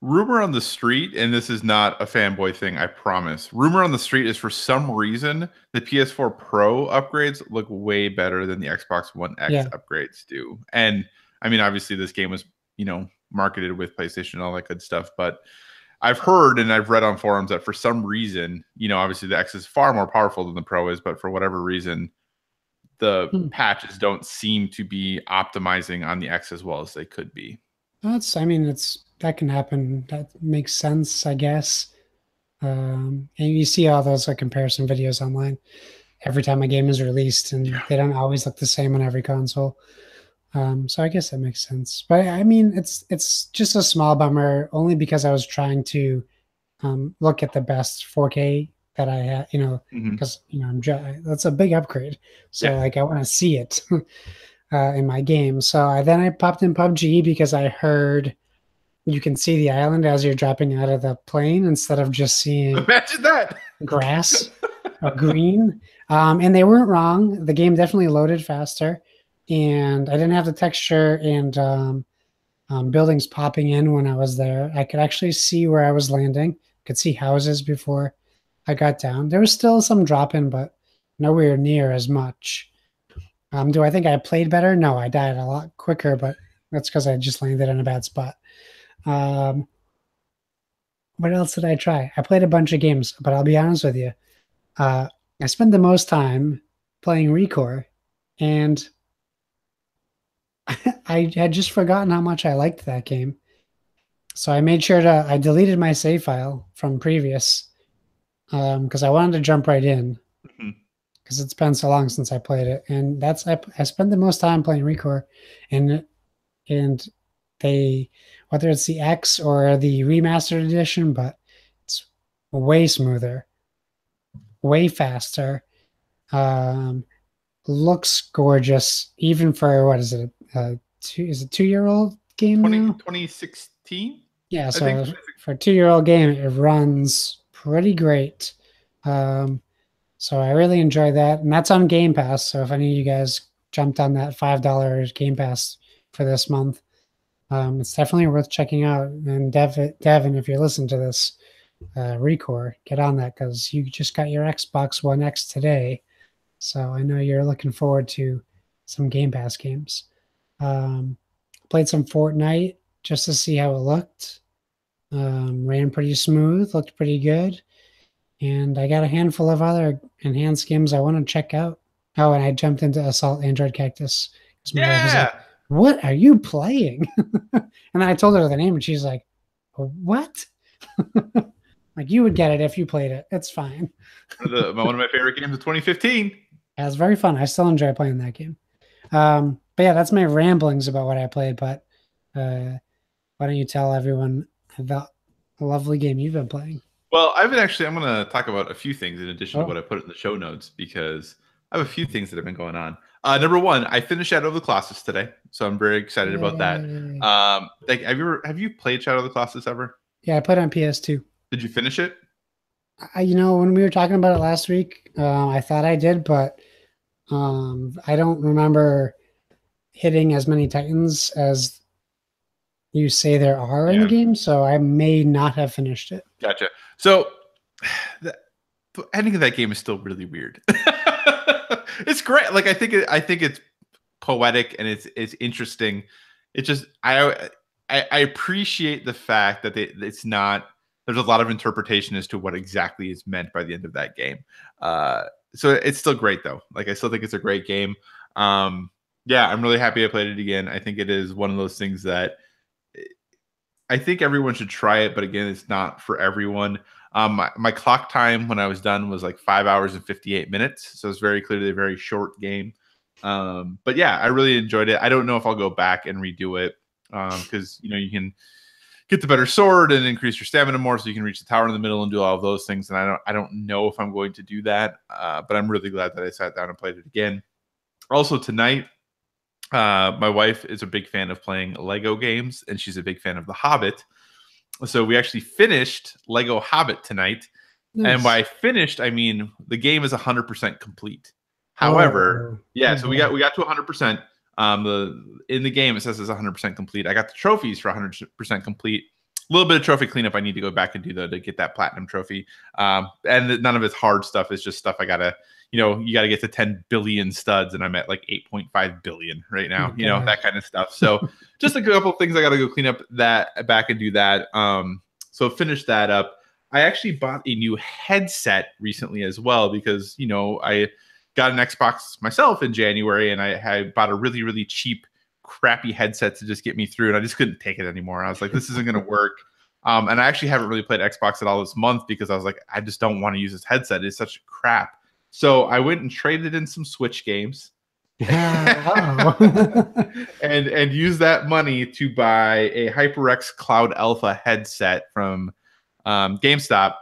Rumor on the street, and this is not a fanboy thing, I promise. Rumor on the street is for some reason the PS4 Pro upgrades look way better than the Xbox One X upgrades do. And I mean, obviously, this game was, marketed with PlayStation and all that good stuff. But I've heard and I've read on forums that for some reason, obviously the X is far more powerful than the Pro is, but for whatever reason, the patches don't seem to be optimizing on the X as well as they could be. That can happen. That makes sense, I guess. And you see all those comparison videos online every time a game is released, and they don't always look the same on every console. So I guess that makes sense. But I mean, it's just a small bummer, only because I was trying to look at the best 4K that I had, because that's a big upgrade. So I want to see it in my game. So I popped in PUBG because I heard you can see the island as you're dropping out of the plane instead of just seeing imagine that grass or green. And they weren't wrong. The game definitely loaded faster, and I didn't have the texture and buildings popping in when I was there. I could actually see where I was landing. Could see houses before I got down. There was still some drop in, but nowhere near as much. Do I think I played better? No, I died a lot quicker, but that's because I just landed in a bad spot. What else did I try? I played a bunch of games, but I'll be honest with you. I spent the most time playing Recore, and I had just forgotten how much I liked that game. So I made sure I deleted my save file from previous because I wanted to jump right in because it's been so long since I played it. And I spent the most time playing Recore, and they, whether it's the X or the remastered edition, but it's way smoother, way faster, looks gorgeous, even for what is it? Is it 2-year-old game now? 2016? Yeah, so for a 2-year-old game, it runs pretty great. So I really enjoy that, and that's on Game Pass. So if any of you guys jumped on that $5 Game Pass for this month, it's definitely worth checking out. And Devin, if you're listening to this, Recore, get on that because you just got your Xbox One X today. So I know you're looking forward to some Game Pass games. Played some Fortnite just to see how it looked. Ran pretty smooth, looked pretty good. And I got a handful of other enhanced games I want to check out. Oh, and I jumped into Assault Android Cactus. My wife was like, what are you playing? And then I told her the name, and she's like, what? Like, you would get it if you played it. It's fine. One of my favorite games of 2015. Yeah, it's very fun. I still enjoy playing that game. But yeah, that's my ramblings about what I played. But why don't you tell everyone about the lovely game you've been playing? Well, I'm going to talk about a few things in addition to what I put in the show notes, because I have a few things that have been going on. Number one, I finished Shadow of the Colossus today, so I'm very excited about that. Like, have you played Shadow of the Colossus ever? Yeah, I put it on PS2. Did you finish it? When we were talking about it last week, I thought I did, but I don't remember hitting as many Titans as you say there are in the game, so I may not have finished it. Gotcha. So, the ending of that game is still really weird. It's great. Like, I think it's poetic and it's interesting. It just I appreciate the fact that it's not. There's a lot of interpretation as to what exactly is meant by the end of that game. So it's still great though. Like, I still think it's a great game. Yeah, I'm really happy I played it again. I think it is one of those things that I think everyone should try it, but again, it's not for everyone. My clock time when I was done was like 5 hours and 58 minutes. So it's very clearly a very short game. But yeah, I really enjoyed it. I don't know if I'll go back and redo it because, you can get the better sword and increase your stamina more so you can reach the tower in the middle and do all of those things. And I don't know if I'm going to do that, but I'm really glad that I sat down and played it again. Also tonight, my wife is a big fan of playing Lego games, and she's a big fan of The Hobbit. So we actually finished Lego Hobbit tonight. Nice. And by finished, I mean the game is 100% complete. However, so we got to 100%. In the game, it says it's 100% complete. I got the trophies for 100% complete. A little bit of trophy cleanup I need to go back and do though to get that platinum trophy. And none of it's hard stuff. It's just stuff I gotta, you gotta get to 10 billion studs, and I'm at like 8.5 billion right now. Okay. That kind of stuff. So just a couple of things I gotta go clean up back and do that. So finish that up. I actually bought a new headset recently as well because I got an Xbox myself in January, and I bought a really, really cheap, crappy headset to just get me through, and I just couldn't take it anymore. I was like, this isn't going to work. And I actually haven't really played Xbox at all this month because I was like, I just don't want to use this headset. It's such crap. So I went and traded in some Switch games and used that money to buy a HyperX Cloud Alpha headset from GameStop.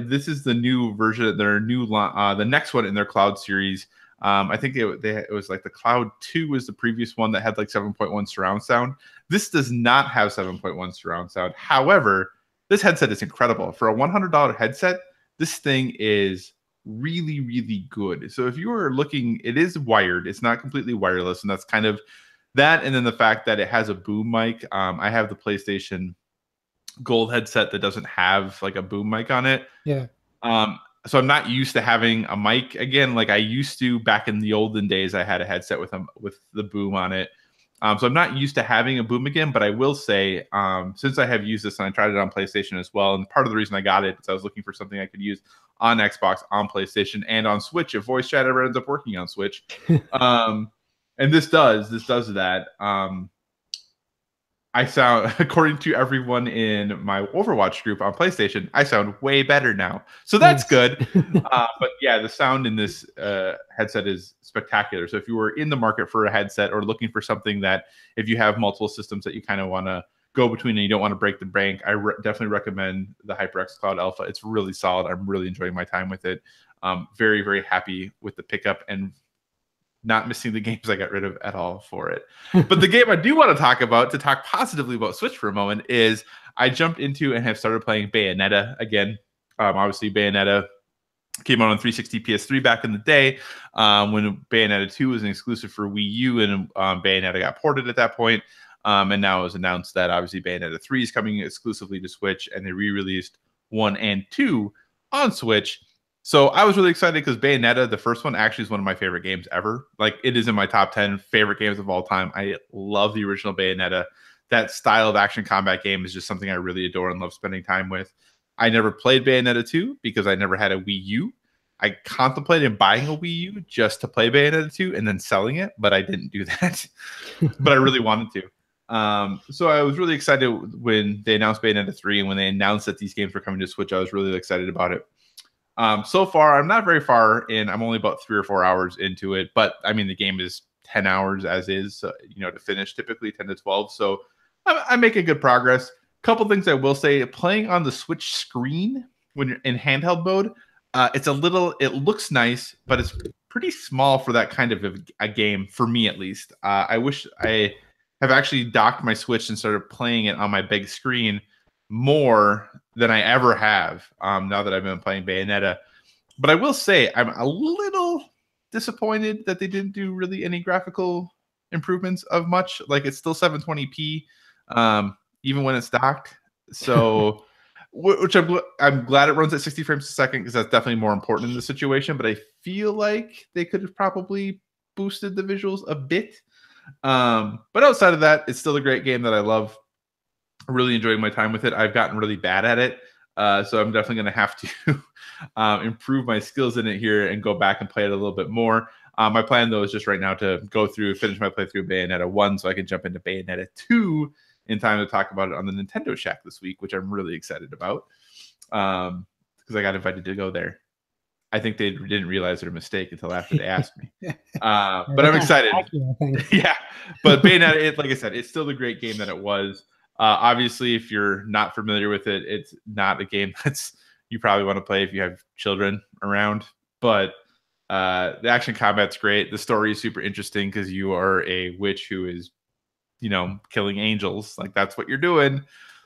This is the new version, their new the next one in their Cloud series. I think it was like the Cloud 2 was the previous one that had like 7.1 surround sound. This does not have 7.1 surround sound. However, this headset is incredible. For a $100 headset, this thing is really, really good. So if you are looking, it is wired. It's not completely wireless, and that's kind of that. And then the fact that it has a boom mic. I have the PlayStation Gold headset that doesn't have like a boom mic on it. Yeah. So I'm not used to having a mic again, like I used to back in the olden days. I had a headset with the boom on it. So I'm not used to having a boom again, but I will say, since I have used this and I tried it on PlayStation as well, and part of the reason I got it is I was looking for something I could use on Xbox, on PlayStation, and on Switch if voice chat ever ends up working on Switch. And this does that. I sound, according to everyone in my Overwatch group on PlayStation, I sound way better now. So that's good. But yeah, the sound in this headset is spectacular. So if you were in the market for a headset or looking for something that if you have multiple systems that you kind of want to go between and you don't want to break the bank, I definitely recommend the HyperX Cloud Alpha. It's really solid. I'm really enjoying my time with it. Very, very happy with the pickup and not missing the games I got rid of at all for it. But the game I do want to talk positively about Switch for a moment, is I jumped into and have started playing Bayonetta again. Obviously, Bayonetta came out on 360 PS3 back in the day when Bayonetta 2 was an exclusive for Wii U, and Bayonetta got ported at that point. And now it was announced that obviously Bayonetta 3 is coming exclusively to Switch, and they re-released 1 and 2 on Switch. So I was really excited because Bayonetta, the first one, actually is one of my favorite games ever. Like, it is in my top 10 favorite games of all time. I love the original Bayonetta. That style of action combat game is just something I really adore and love spending time with. I never played Bayonetta 2 because I never had a Wii U. I contemplated buying a Wii U just to play Bayonetta 2 and then selling it, but I didn't do that. But I really wanted to. So I was really excited when they announced Bayonetta 3, and when they announced that these games were coming to Switch, I was really excited about it. So far, I'm not very far in. I'm only about 3 or 4 hours into it, but I mean, the game is 10 hours as is, to finish, typically 10 to 12. So I'm making good progress. Couple things I will say: playing on the Switch screen when you're in handheld mode, it looks nice, but it's pretty small for that kind of a game, for me at least. I wish I have actually docked my Switch and started playing it on my big screen more than I ever have now that I've been playing Bayonetta. But I will say I'm a little disappointed that they didn't do really any graphical improvements of much. Like, it's still 720p, even when it's docked. So, which I'm glad it runs at 60 frames a second, because that's definitely more important in this situation. But I feel like they could have probably boosted the visuals a bit. But outside of that, it's still a great game that I love. Really enjoying my time with it. I've gotten really bad at it. So I'm definitely going to have to improve my skills in it here and go back and play it a little bit more. My plan, though, is just right now to go through, finish my playthrough of Bayonetta 1 so I can jump into Bayonetta 2 in time to talk about it on the Nintendo Shack this week, which I'm really excited about because I got invited to go there. I think they didn't realize their mistake until after they asked me. But I'm excited. Yeah. But Bayonetta, like I said, it's still the great game that it was. Obviously, if you're not familiar with it, it's not a game that's you probably want to play if you have children around. But the action combat's great. The story is super interesting because you are a witch who is, killing angels. Like, that's what you're doing.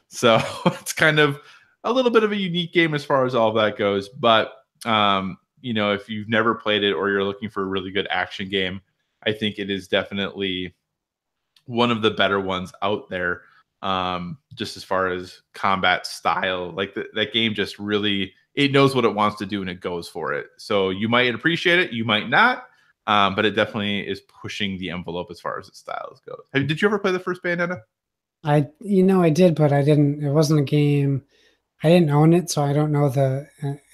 So it's kind of a little bit of a unique game as far as all of that goes. But, if you've never played it or you're looking for a really good action game, I think it is definitely one of the better ones out there. Just as far as combat style, like that game just really, it knows what it wants to do and it goes for it. So you might appreciate it, you might not, but it definitely is pushing the envelope as far as its styles goes. Did you ever play the first Bayonetta? I did, but I didn't. It wasn't a game. I didn't own it, so I don't know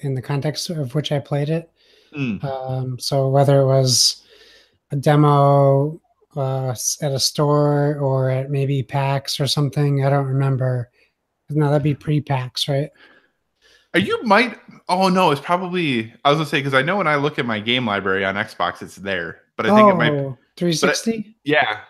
in the context of which I played it. So whether it was a demo at a store or at maybe PAX or something, I don't remember. No, that'd be pre-PAX, right? You might. Oh no, it's probably. I was gonna say, because I know when I look at my game library on Xbox, it's there, but I think it might 360.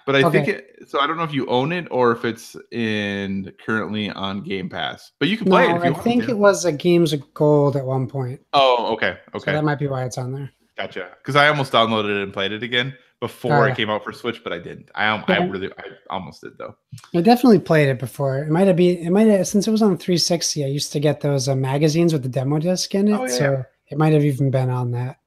But I think it. So I don't know if you own it or if it's currently on Game Pass. But you can play it if you want. I think it was a Games of Gold at one point. Oh, okay. So that might be why it's on there. Gotcha. Because I almost downloaded it and played it again before it came out for Switch, but I didn't. I almost did, though. I definitely played it before. It might have since it was on 360. I used to get those magazines with the demo disc in it, so it might have even been on that.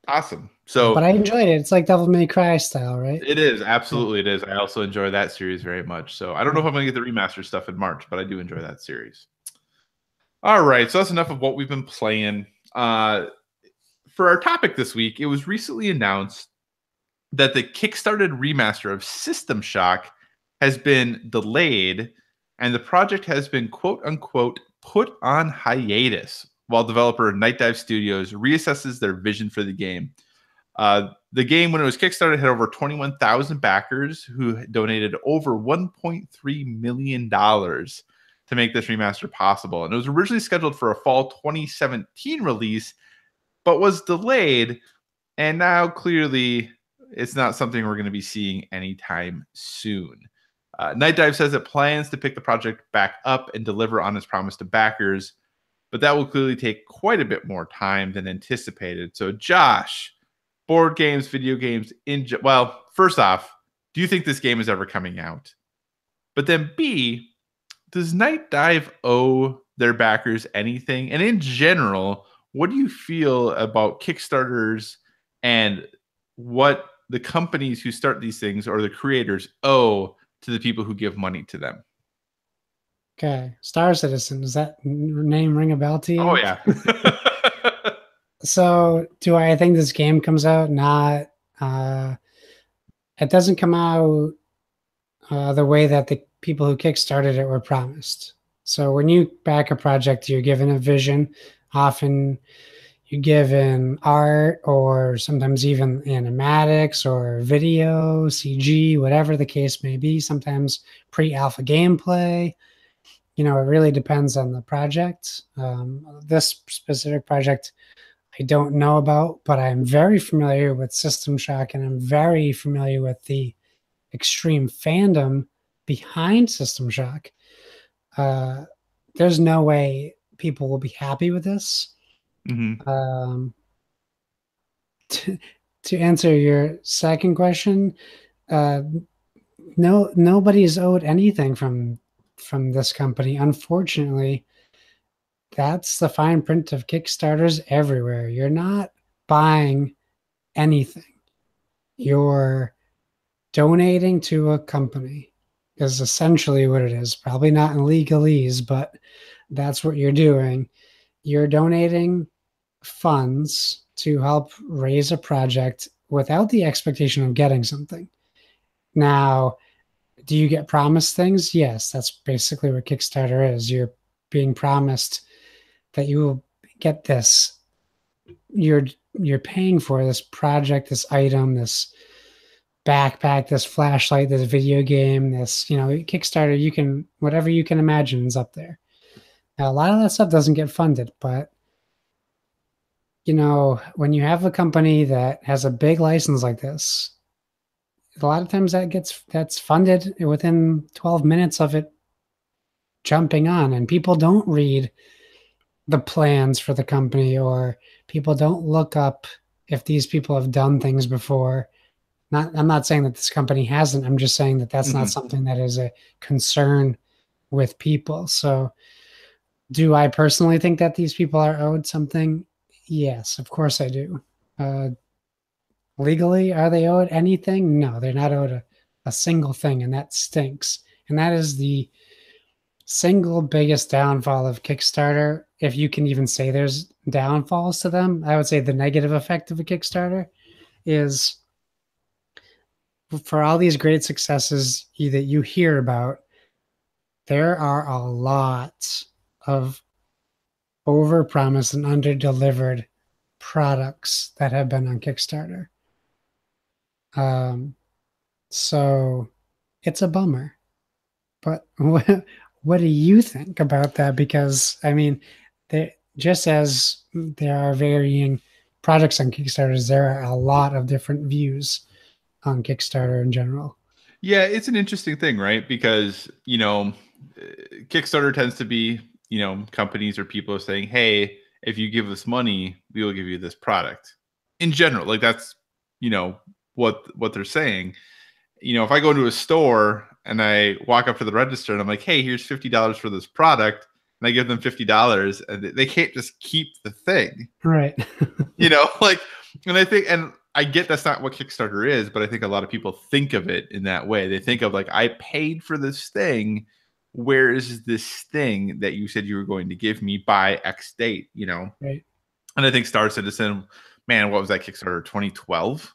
Awesome. So, but I enjoyed it. It's like Devil May Cry style, right? It is, absolutely. It is. I also enjoy that series very much. So I don't know if I'm going to get the remaster stuff in March, but I do enjoy that series. All right, so that's enough of what we've been playing. For our topic this week, it was recently announced that the Kickstarted remaster of System Shock has been delayed, and the project has been quote-unquote put on hiatus while developer Night Dive Studios reassesses their vision for the game. The game, when it was Kickstarted, had over 21,000 backers who donated over $1.3 million to make this remaster possible. And it was originally scheduled for a fall 2017 release, but was delayed, and now clearly it's not something we're going to be seeing anytime soon. Night Dive says it plans to pick the project back up and deliver on its promise to backers, but that will clearly take quite a bit more time than anticipated. So, Josh, board games, video games, well, first off, do you think this game is ever coming out? But then B, does Night Dive owe their backers anything? And in general, what do you feel about Kickstarters and what the companies who start these things or the creators owe to the people who give money to them? Okay. Star Citizen, does that name ring a bell to you? Oh, yeah. So do I think this game comes out? Not. It doesn't come out the way that the people who kickstarted it were promised. So when you back a project, you're given a vision. Often you're given art or sometimes even animatics or video, CG, whatever the case may be. Sometimes pre-alpha gameplay. It really depends on the project. This specific project I don't know about, but I'm very familiar with System Shock, and I'm very familiar with the extreme fandom behind System Shock. There's no way people will be happy with this. Mm-hmm. to answer your second question, uh, nobody is owed anything from this company. Unfortunately, that's the fine print of Kickstarters everywhere. You're not buying anything. You're donating to a company is essentially what it is. Probably not in legalese, but that's what you're doing. You're donating funds to help raise a project without the expectation of getting something. Now, do you get promised things? Yes, that's basically what Kickstarter is. You're being promised that you will get this. You're paying for this project, this item, this backpack, this flashlight, this video game, this, Kickstarter, you can, whatever you can imagine is up there. Now, a lot of that stuff doesn't get funded, but when you have a company that has a big license like this, a lot of times that's funded within 12 minutes of it jumping on, and people don't read the plans for the company, or people don't look up if these people have done things before. I'm not saying that this company hasn't. I'm just saying that that's not something that is a concern with people. So do I personally think that these people are owed something? Yes, of course I do. Legally, are they owed anything? No, they're not owed a single thing, and that stinks. And that is the single biggest downfall of Kickstarter. If you can even say there's downfalls to them, I would say the negative effect of a Kickstarter is, for all these great successes that you hear about, there are a lot of over-promised and under-delivered products that have been on Kickstarter. So it's a bummer. But what do you think about that? Because, I mean, just as there are varying products on Kickstarters, there are a lot of different views on Kickstarter in general. Yeah, it's an interesting thing, right? Because, Kickstarter tends to be, companies or people are saying, hey, if you give us money, we will give you this product. In general, like that's, what they're saying. If I go into a store and I walk up to the register and I'm like, hey, here's $50 for this product, and I give them $50, and they can't just keep the thing. Right. And I get that's not what Kickstarter is, but I think a lot of people think of it in that way. They think of like, I paid for this thing. Where is this thing that you said you were going to give me by X date? Right. And I think Star Citizen, man, what was that Kickstarter? 2012.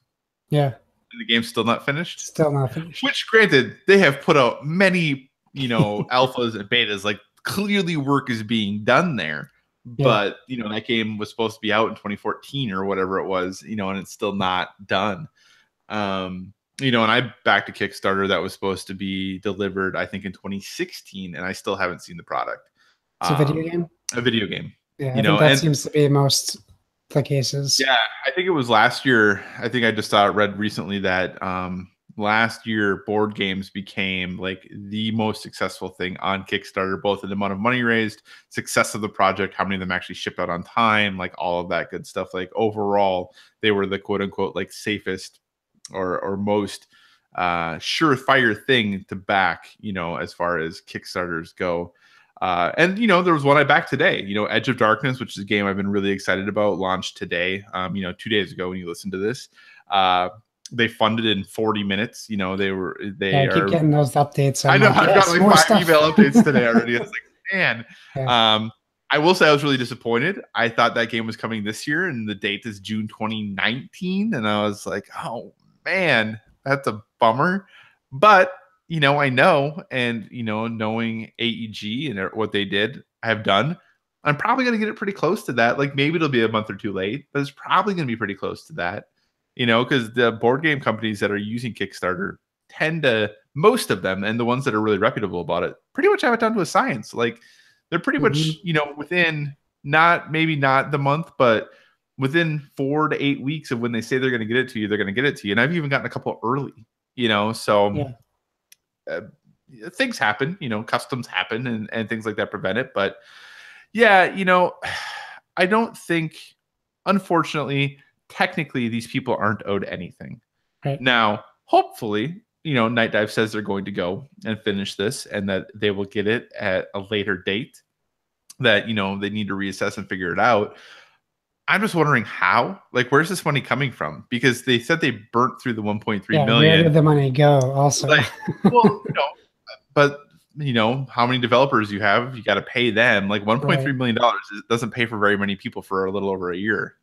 Yeah. And the game's still not finished. Still not finished. Which, granted, they have put out many, alphas and betas. Like clearly, work is being done there. Yeah. But that game was supposed to be out in 2014 or whatever it was, and it's still not done. And I backed a Kickstarter that was supposed to be delivered, I think, in 2016, and I still haven't seen the product. It's a video game? A video game. Yeah, I think that seems to be most the cases. Yeah, I think it was last year. I think I just read recently that last year board games became like the most successful thing on Kickstarter, both in the amount of money raised, success of the project, how many of them actually shipped out on time, like all of that good stuff. Like overall, they were the quote unquote like safest or most surefire thing to back, as far as Kickstarters go. And there was one I backed today, Edge of Darkness, which is a game I've been really excited about, launched today. 2 days ago when you listen to this. They funded in 40 minutes. They keep getting those updates. I know, I've got like 5 email updates today already. I was like, man. Yeah. I will say I was really disappointed. I thought that game was coming this year, and the date is June 2019. And I was like, oh man, that's a bummer. But I know, and knowing AEG and what they did, have done, I'm probably going to get it pretty close to that. Like maybe it'll be a month or two late, but it's probably going to be pretty close to that. Because the board game companies that are using Kickstarter tend to, most of them, and the ones that are really reputable about it, pretty much have it down to a science. Like they're pretty much, within not the month, but within 4 to 8 weeks of when they say they're going to get it to you, they're going to get it to you. And I've even gotten a couple early, so. Yeah. Things happen, customs happen and things like that prevent it. But yeah, I don't think, unfortunately, technically these people aren't owed anything. Right. Now, hopefully, Night Dive says they're going to go and finish this and that they will get it at a later date, that, they need to reassess and figure it out. I'm just wondering how, like, where's this money coming from? Because they said they burnt through the 1.3 million. Where did the money go also? Like, well, but how many developers you have, you got to pay them. Like $1.3 million doesn't pay for very many people for a little over a year,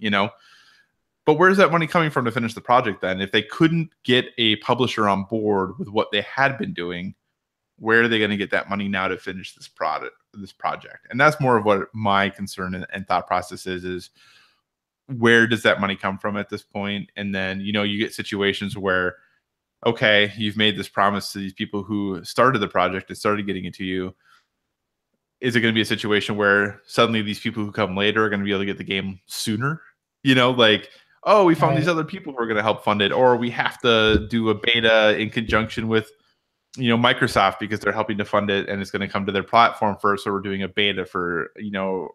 But where's that money coming from to finish the project then? If they couldn't get a publisher on board with what they had been doing, where are they going to get that money now to finish this project? And that's more of what my concern and thought process is where does that money come from at this point? And then, you get situations where, okay, you've made this promise to these people who started the project and started getting it to you. Is it going to be a situation where suddenly these people who come later are going to be able to get the game sooner? Like, oh, we found these other people who are going to help fund it, or we have to do a beta in conjunction with, Microsoft because they're helping to fund it and it's going to come to their platform first. So we're doing a beta for,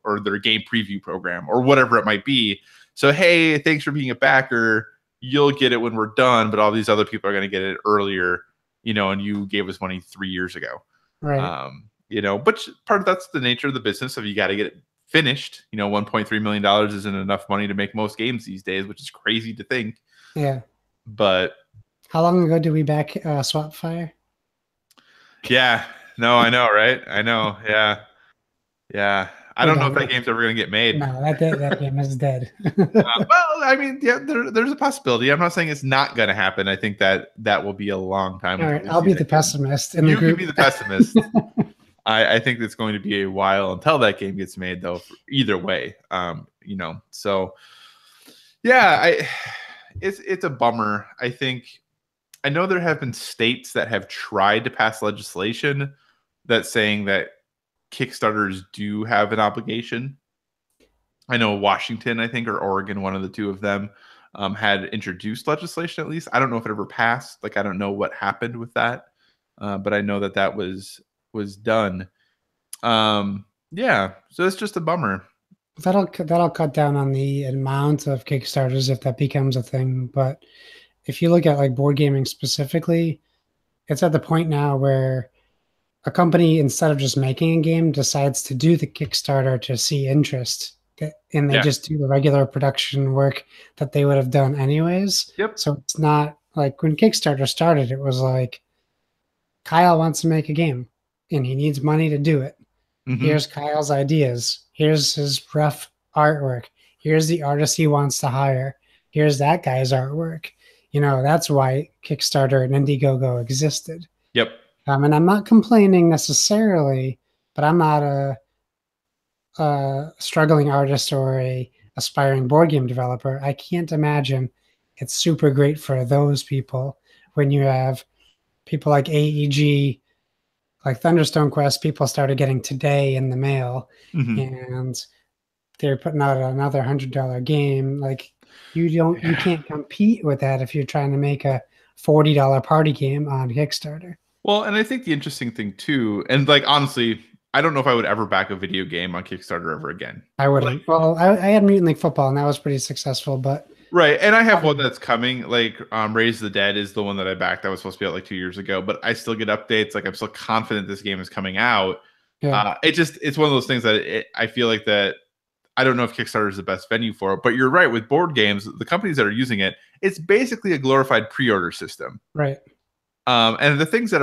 or their game preview program or whatever it might be. So, hey, thanks for being a backer. You'll get it when we're done, but all these other people are going to get it earlier, and you gave us money 3 years ago. Right. But that's the nature of the business of you got to get it finished. $1.3 million isn't enough money to make most games these days, which is crazy to think. Yeah. But how long ago did we back Swapfire? Yeah. No, I know, right? I know. Yeah. Yeah. I don't know if that game's ever going to get made. No, that game is dead. Well, I mean, yeah, there's a possibility. I'm not saying it's not going to happen. I think that will be a long time. All right, I'll be the pessimist. You can be the pessimist. I think it's going to be a while until that game gets made, though. Either way, So, yeah, it's a bummer. I know there have been states that have tried to pass legislation that's saying that Kickstarters do have an obligation. I know Washington, I think, or Oregon, one of the two of them, had introduced legislation at least. I don't know if it ever passed. Like, I don't know what happened with that, but I know that was done. Yeah, so it's just a bummer. That'll cut down on the amount of Kickstarters if that becomes a thing. But if you look at like board gaming specifically, it's at the point now where a company, instead of just making a game, decides to do the Kickstarter to see interest, and they just do the regular production work that they would have done anyways. Yep. So it's not like when Kickstarter started, it was like Kyle wants to make a game and he needs money to do it. Mm-hmm. Here's Kyle's ideas. Here's his rough artwork. Here's the artist he wants to hire. Here's that guy's artwork. That's why Kickstarter and Indiegogo existed. Yep. And I'm not complaining necessarily, but I'm not a struggling artist or a aspiring board game developer. I can't imagine it's super great for those people when you have people like AEG, like Thunderstone Quest, people started getting today in the mail, and they're putting out another $100 game. Like, you can't compete with that if you're trying to make a $40 party game on Kickstarter. Well, and I think the interesting thing too, and like honestly, I don't know if I would ever back a video game on Kickstarter ever again. I wouldn't. Well, I had Mutant League Football, and that was pretty successful, but right. And I have one that's coming. Like Raise the Dead is the one that I backed. That was supposed to be out like 2 years ago, but I still get updates. Like, I'm still confident this game is coming out. Yeah. It's one of those things that I feel like that I don't know if Kickstarter is the best venue for it, but you're right. With board games, the companies that are using it, it's basically a glorified pre-order system. Right. And the things that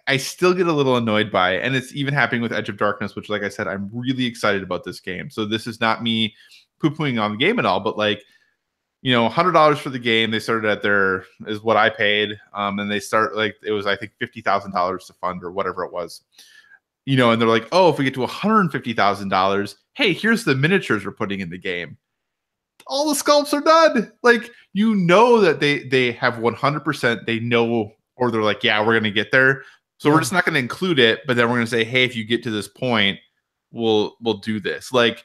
I still get a little annoyed by, and it's even happening with Edge of Darkness, which, like I said, I'm really excited about this game. So this is not me poo-pooing on the game at all, but like, $100 for the game. They started at is what I paid. And they start like, it was, I think, $50,000 to fund or whatever it was, and they're like, oh, if we get to $150,000, hey, here's the miniatures we're putting in the game. All the sculpts are done. Like, that they have 100%, they know, or they're like, yeah, we're going to get there. So we're just not going to include it. But then we're going to say, hey, if you get to this point, we'll do this. Like,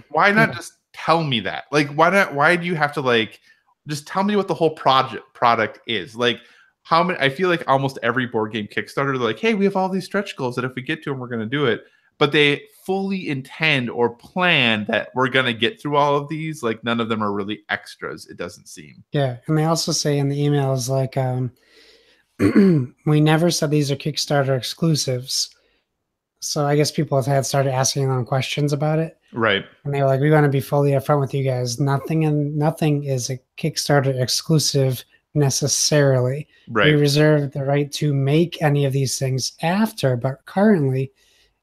why not just tell me that? Like, why not? Why do you have to like, just tell me what the whole product is? Like, I feel like almost every board game Kickstarter, they're like, hey, we have all these stretch goals that if we get to them, we're going to do it. but they fully intend or plan that we're going to get through all of these. Like none of them are really extras, it doesn't seem. Yeah. And they also say in the emails, like, we never said these are Kickstarter exclusives. So I guess people had started asking them questions about it. Right. And they were like, we want to be fully upfront with you guys. Nothing is a Kickstarter exclusive necessarily. Right. We reserve the right to make any of these things after, but currently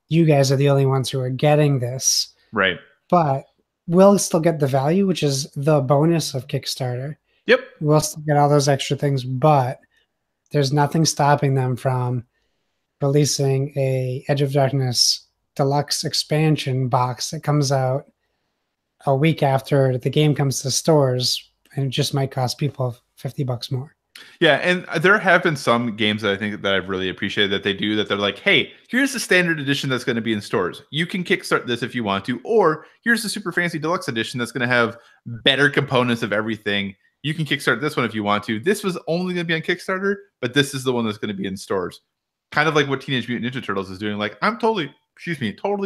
you guys are the only ones who are getting this. Right. But we'll still get the value, which is the bonus of Kickstarter. Yep. We'll still get all those extra things, but there's nothing stopping them from releasing a Edge of Darkness deluxe expansion box that comes out a week after the game comes to stores, and it just might cost people $50 more. Yeah, and there have been some games that I think that I've really appreciated that they do, that they're like, hey, here's the standard edition that's going to be in stores. You can kickstart this if you want to, or here's the super fancy deluxe edition that's going to have better components of everything. You can kickstart this one if you want to. This was only going to be on Kickstarter, but this is the one that's going to be in stores. Kind of like what Teenage Mutant Ninja Turtles is doing. Like, I'm totally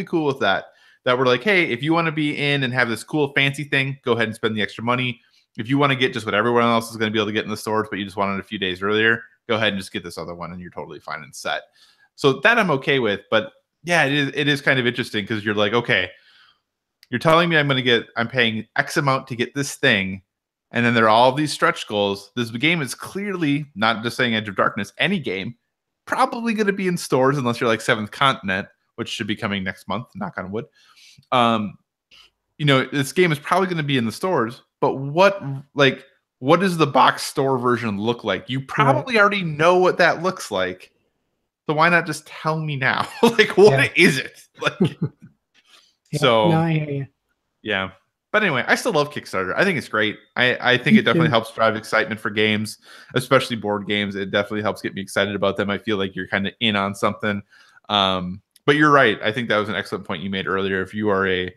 cool with that. That we're like, hey, if you want to be in and have this cool fancy thing, go ahead and spend the extra money. If you want to get just what everyone else is going to be able to get in the stores, but you just want it a few days earlier, go ahead and just get this other one, and you're totally fine and set. So that I'm okay with. But yeah, it is kind of interesting because you're like, okay, you're telling me I'm paying X amount to get this thing, and then there are all these stretch goals. This game is clearly, not just saying Edge of Darkness, any game, probably going to be in stores unless you're like Seventh Continent, which should be coming next month, knock on wood. This game is probably going to be in the stores, but what does the box store version look like? You probably already know what that looks like. So why not just tell me now? Like, what is it? Like, No, I hear you. Yeah. But anyway, I still love Kickstarter. I think it's great. I think it definitely helps drive excitement for games, especially board games. It definitely helps get me excited about them. I feel like you're kind of in on something. But you're right. I think that was an excellent point you made earlier. If you are a,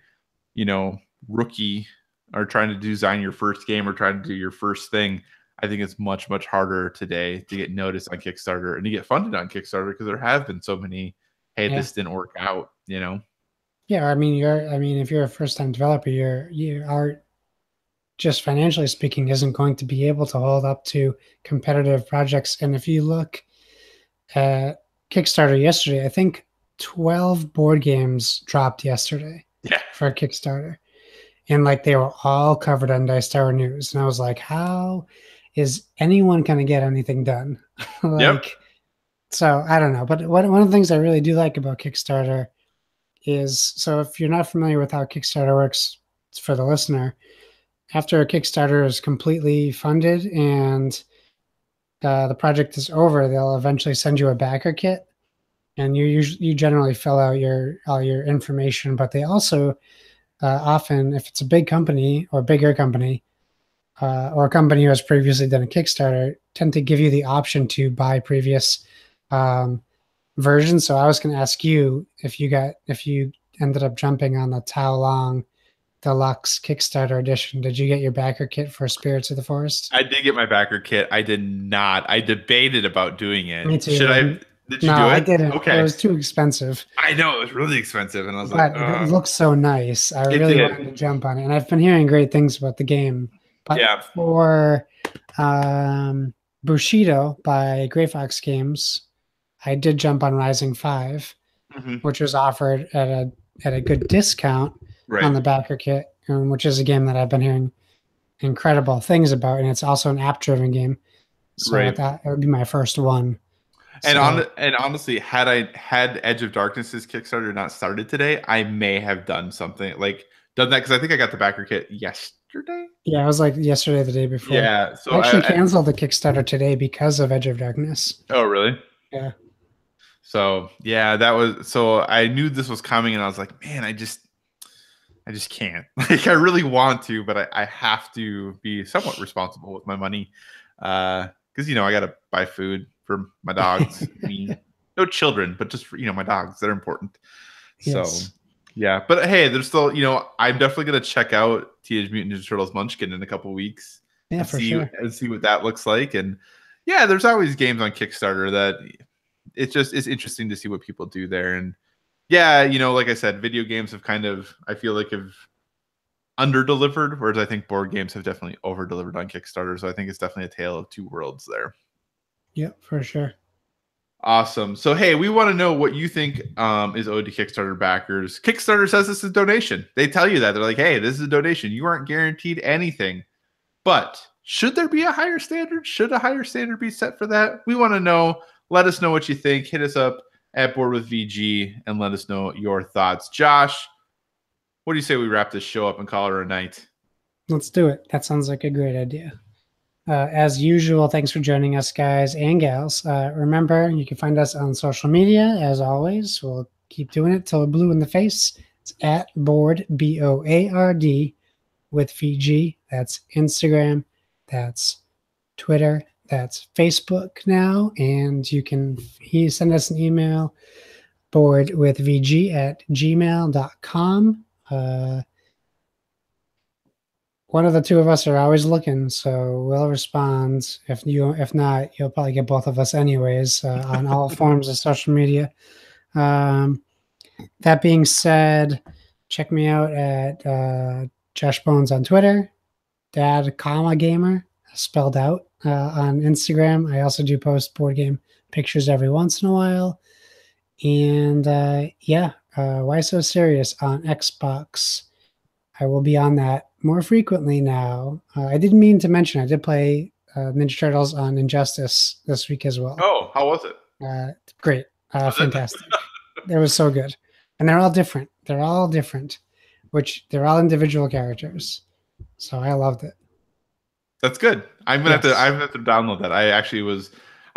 rookie or trying to design your first game or trying to do your first thing, I think it's much, much harder today to get noticed on Kickstarter and to get funded on Kickstarter because there have been so many, hey, this didn't work out, Yeah, if you're a first-time developer, your art, just financially speaking, isn't going to be able to hold up to competitive projects. And if you look at Kickstarter yesterday, I think 12 board games dropped yesterday for Kickstarter. And like they were all covered on Dice Tower News. And I was like, how is anyone going to get anything done? So I don't know. But one of the things I really do like about Kickstarter is, so if you're not familiar with how Kickstarter works, for the listener, after a Kickstarter is completely funded and the project is over, they'll eventually send you a backer kit. And you generally fill out all your information, but they also often, if it's a big company or bigger company, or a company who has previously done a Kickstarter, tend to give you the option to buy previous versions. So I was going to ask you if you ended up jumping on the Tao Long Deluxe Kickstarter edition. Did you get your backer kit for Spirits of the Forest? I did get my backer kit. I did not. I debated about doing it. Me too. Should I? Did you do it? No, I didn't. Okay. It was too expensive. I know, it was really expensive. And I was but it looks so nice. I really wanted to jump on it. And I've been hearing great things about the game. But for Bushido by Grey Fox Games, I did jump on Rising 5, which was offered at a good discount on the backer kit, which is a game that I've been hearing incredible things about. And it's also an app-driven game. So I thought it would be my first one. And honestly, had Edge of Darkness's Kickstarter not started today, I may have done something done that, because I think I got the backer kit yesterday. Yeah, it was like yesterday, the day before. Yeah, so I actually canceled the Kickstarter today because of Edge of Darkness. Oh, really? Yeah. So yeah, so I knew this was coming, and I was like, man, I just can't. Like, I really want to, but I have to be somewhat responsible with my money, because I gotta buy food for my dogs. No children, but just for my dogs. They're important. Yes. So yeah, but hey, there's still I'm definitely gonna check out Teenage Mutant Ninja Turtles Munchkin in a couple of weeks. Yeah, for sure. And see what that looks like. And yeah, there's always games on Kickstarter that it's interesting to see what people do there. And Yeah, like I said, video games have I feel like have under-delivered, whereas I think board games have definitely over-delivered on Kickstarter. So I think it's definitely a tale of two worlds there. Yep, for sure. Awesome. So, hey, we want to know what you think is owed to Kickstarter backers. Kickstarter says this is a donation. They tell you that. They're like, hey, this is a donation. You aren't guaranteed anything. But should there be a higher standard? Should a higher standard be set for that? We want to know. Let us know what you think. Hit us up at Board with VG and let us know your thoughts. Josh, what do you say we wrap this show up and call it a night? Let's do it. That sounds like a great idea. As usual, thanks for joining us, guys and gals. Remember, you can find us on social media, as always. We'll keep doing it till we're blue in the face. It's at Board, BOARD, with VG. That's Instagram. That's Twitter. That's Facebook now. And you can send us an email, boardwithvg@gmail.com. One of the two of us are always looking, so we'll respond. If not, you'll probably get both of us anyways on all forms of social media. That being said, check me out at Josh Bones on Twitter, Dad, Gamer, spelled out on Instagram. I also do post board game pictures every once in a while. And Why So Serious on Xbox. I will be on that more frequently now. I didn't mean to mention I did play Ninja Turtles on Injustice this week as well. Oh, how was it? Great. Fantastic. It was so good. And they're all different. They're all individual characters. So I loved it. That's good. I'm gonna have to download that. I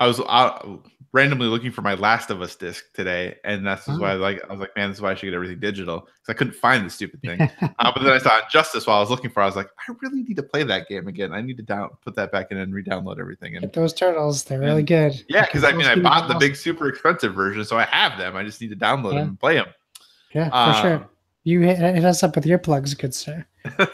was out randomly looking for my Last of Us disc today, and that's why I was like, man, this is why I should get everything digital, because I couldn't find the stupid thing. But then I saw Injustice while I was looking for it. I was like, I really need to play that game again. I need to put that back in and re-download everything. And get those turtles; they're really good. Yeah, because I bought the big super expensive version, so I have them. I just need to download them and play them. Yeah, for sure. You hit us up with your plugs, good sir.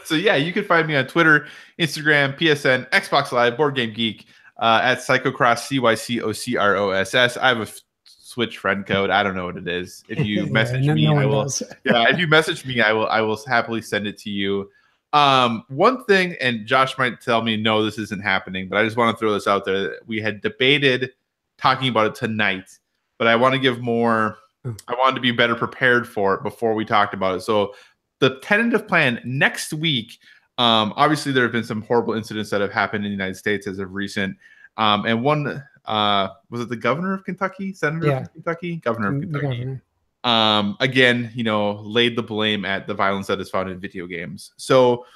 So yeah, you can find me on Twitter, Instagram, PSN, Xbox Live, Board Game Geek, at Psychocross, CYCOCROSS. I have a Switch friend code. I don't know what it is. If you message me, I will. If you message me, I will happily send it to you. One thing, and Josh might tell me, no, this isn't happening, but I just want to throw this out there. We had debated talking about it tonight, but I want to give more. I wanted to be better prepared for it before we talked about it. So the tentative plan next week, obviously there have been some horrible incidents that have happened in the United States as of recent. And one, was it the governor of Kentucky, senator of Kentucky, governor of Kentucky? Again, laid the blame at the violence that is found in video games. So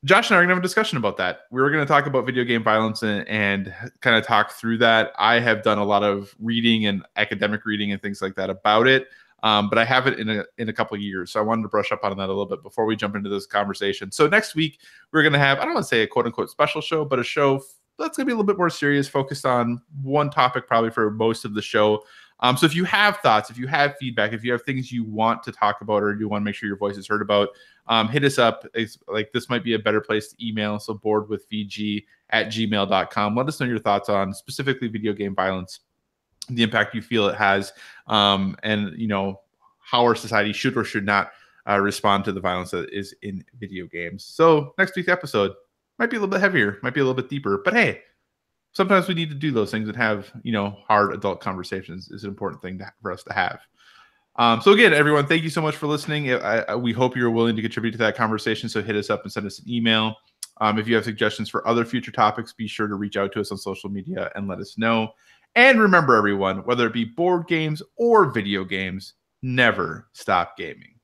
Josh and I are going to have a discussion about that. We were going to talk about video game violence and kind of talk through that. I have done a lot of reading and academic reading and things like that about it, but I haven't in a couple of years. So I wanted to brush up on that a little bit before we jump into this conversation. So next week, we're going to have, I don't want to say a quote-unquote special show, but a show that's going to be a little bit more serious, focused on one topic probably for most of the show. So if you have thoughts, if you have feedback, if you have things you want to talk about or you want to make sure your voice is heard about, hit us up. It's like, this might be a better place to email. So boardwithvg@gmail.com. Let us know your thoughts on specifically video game violence, the impact you feel it has, and how our society should or should not respond to the violence that is in video games. So next week's episode might be a little bit heavier, might be a little bit deeper, but hey, sometimes we need to do those things and have, hard adult conversations is an important thing for us to have. So again, everyone, thank you so much for listening. We hope you're willing to contribute to that conversation. So hit us up and send us an email. If you have suggestions for other future topics, be sure to reach out to us on social media and let us know. And remember, everyone, whether it be board games or video games, never stop gaming.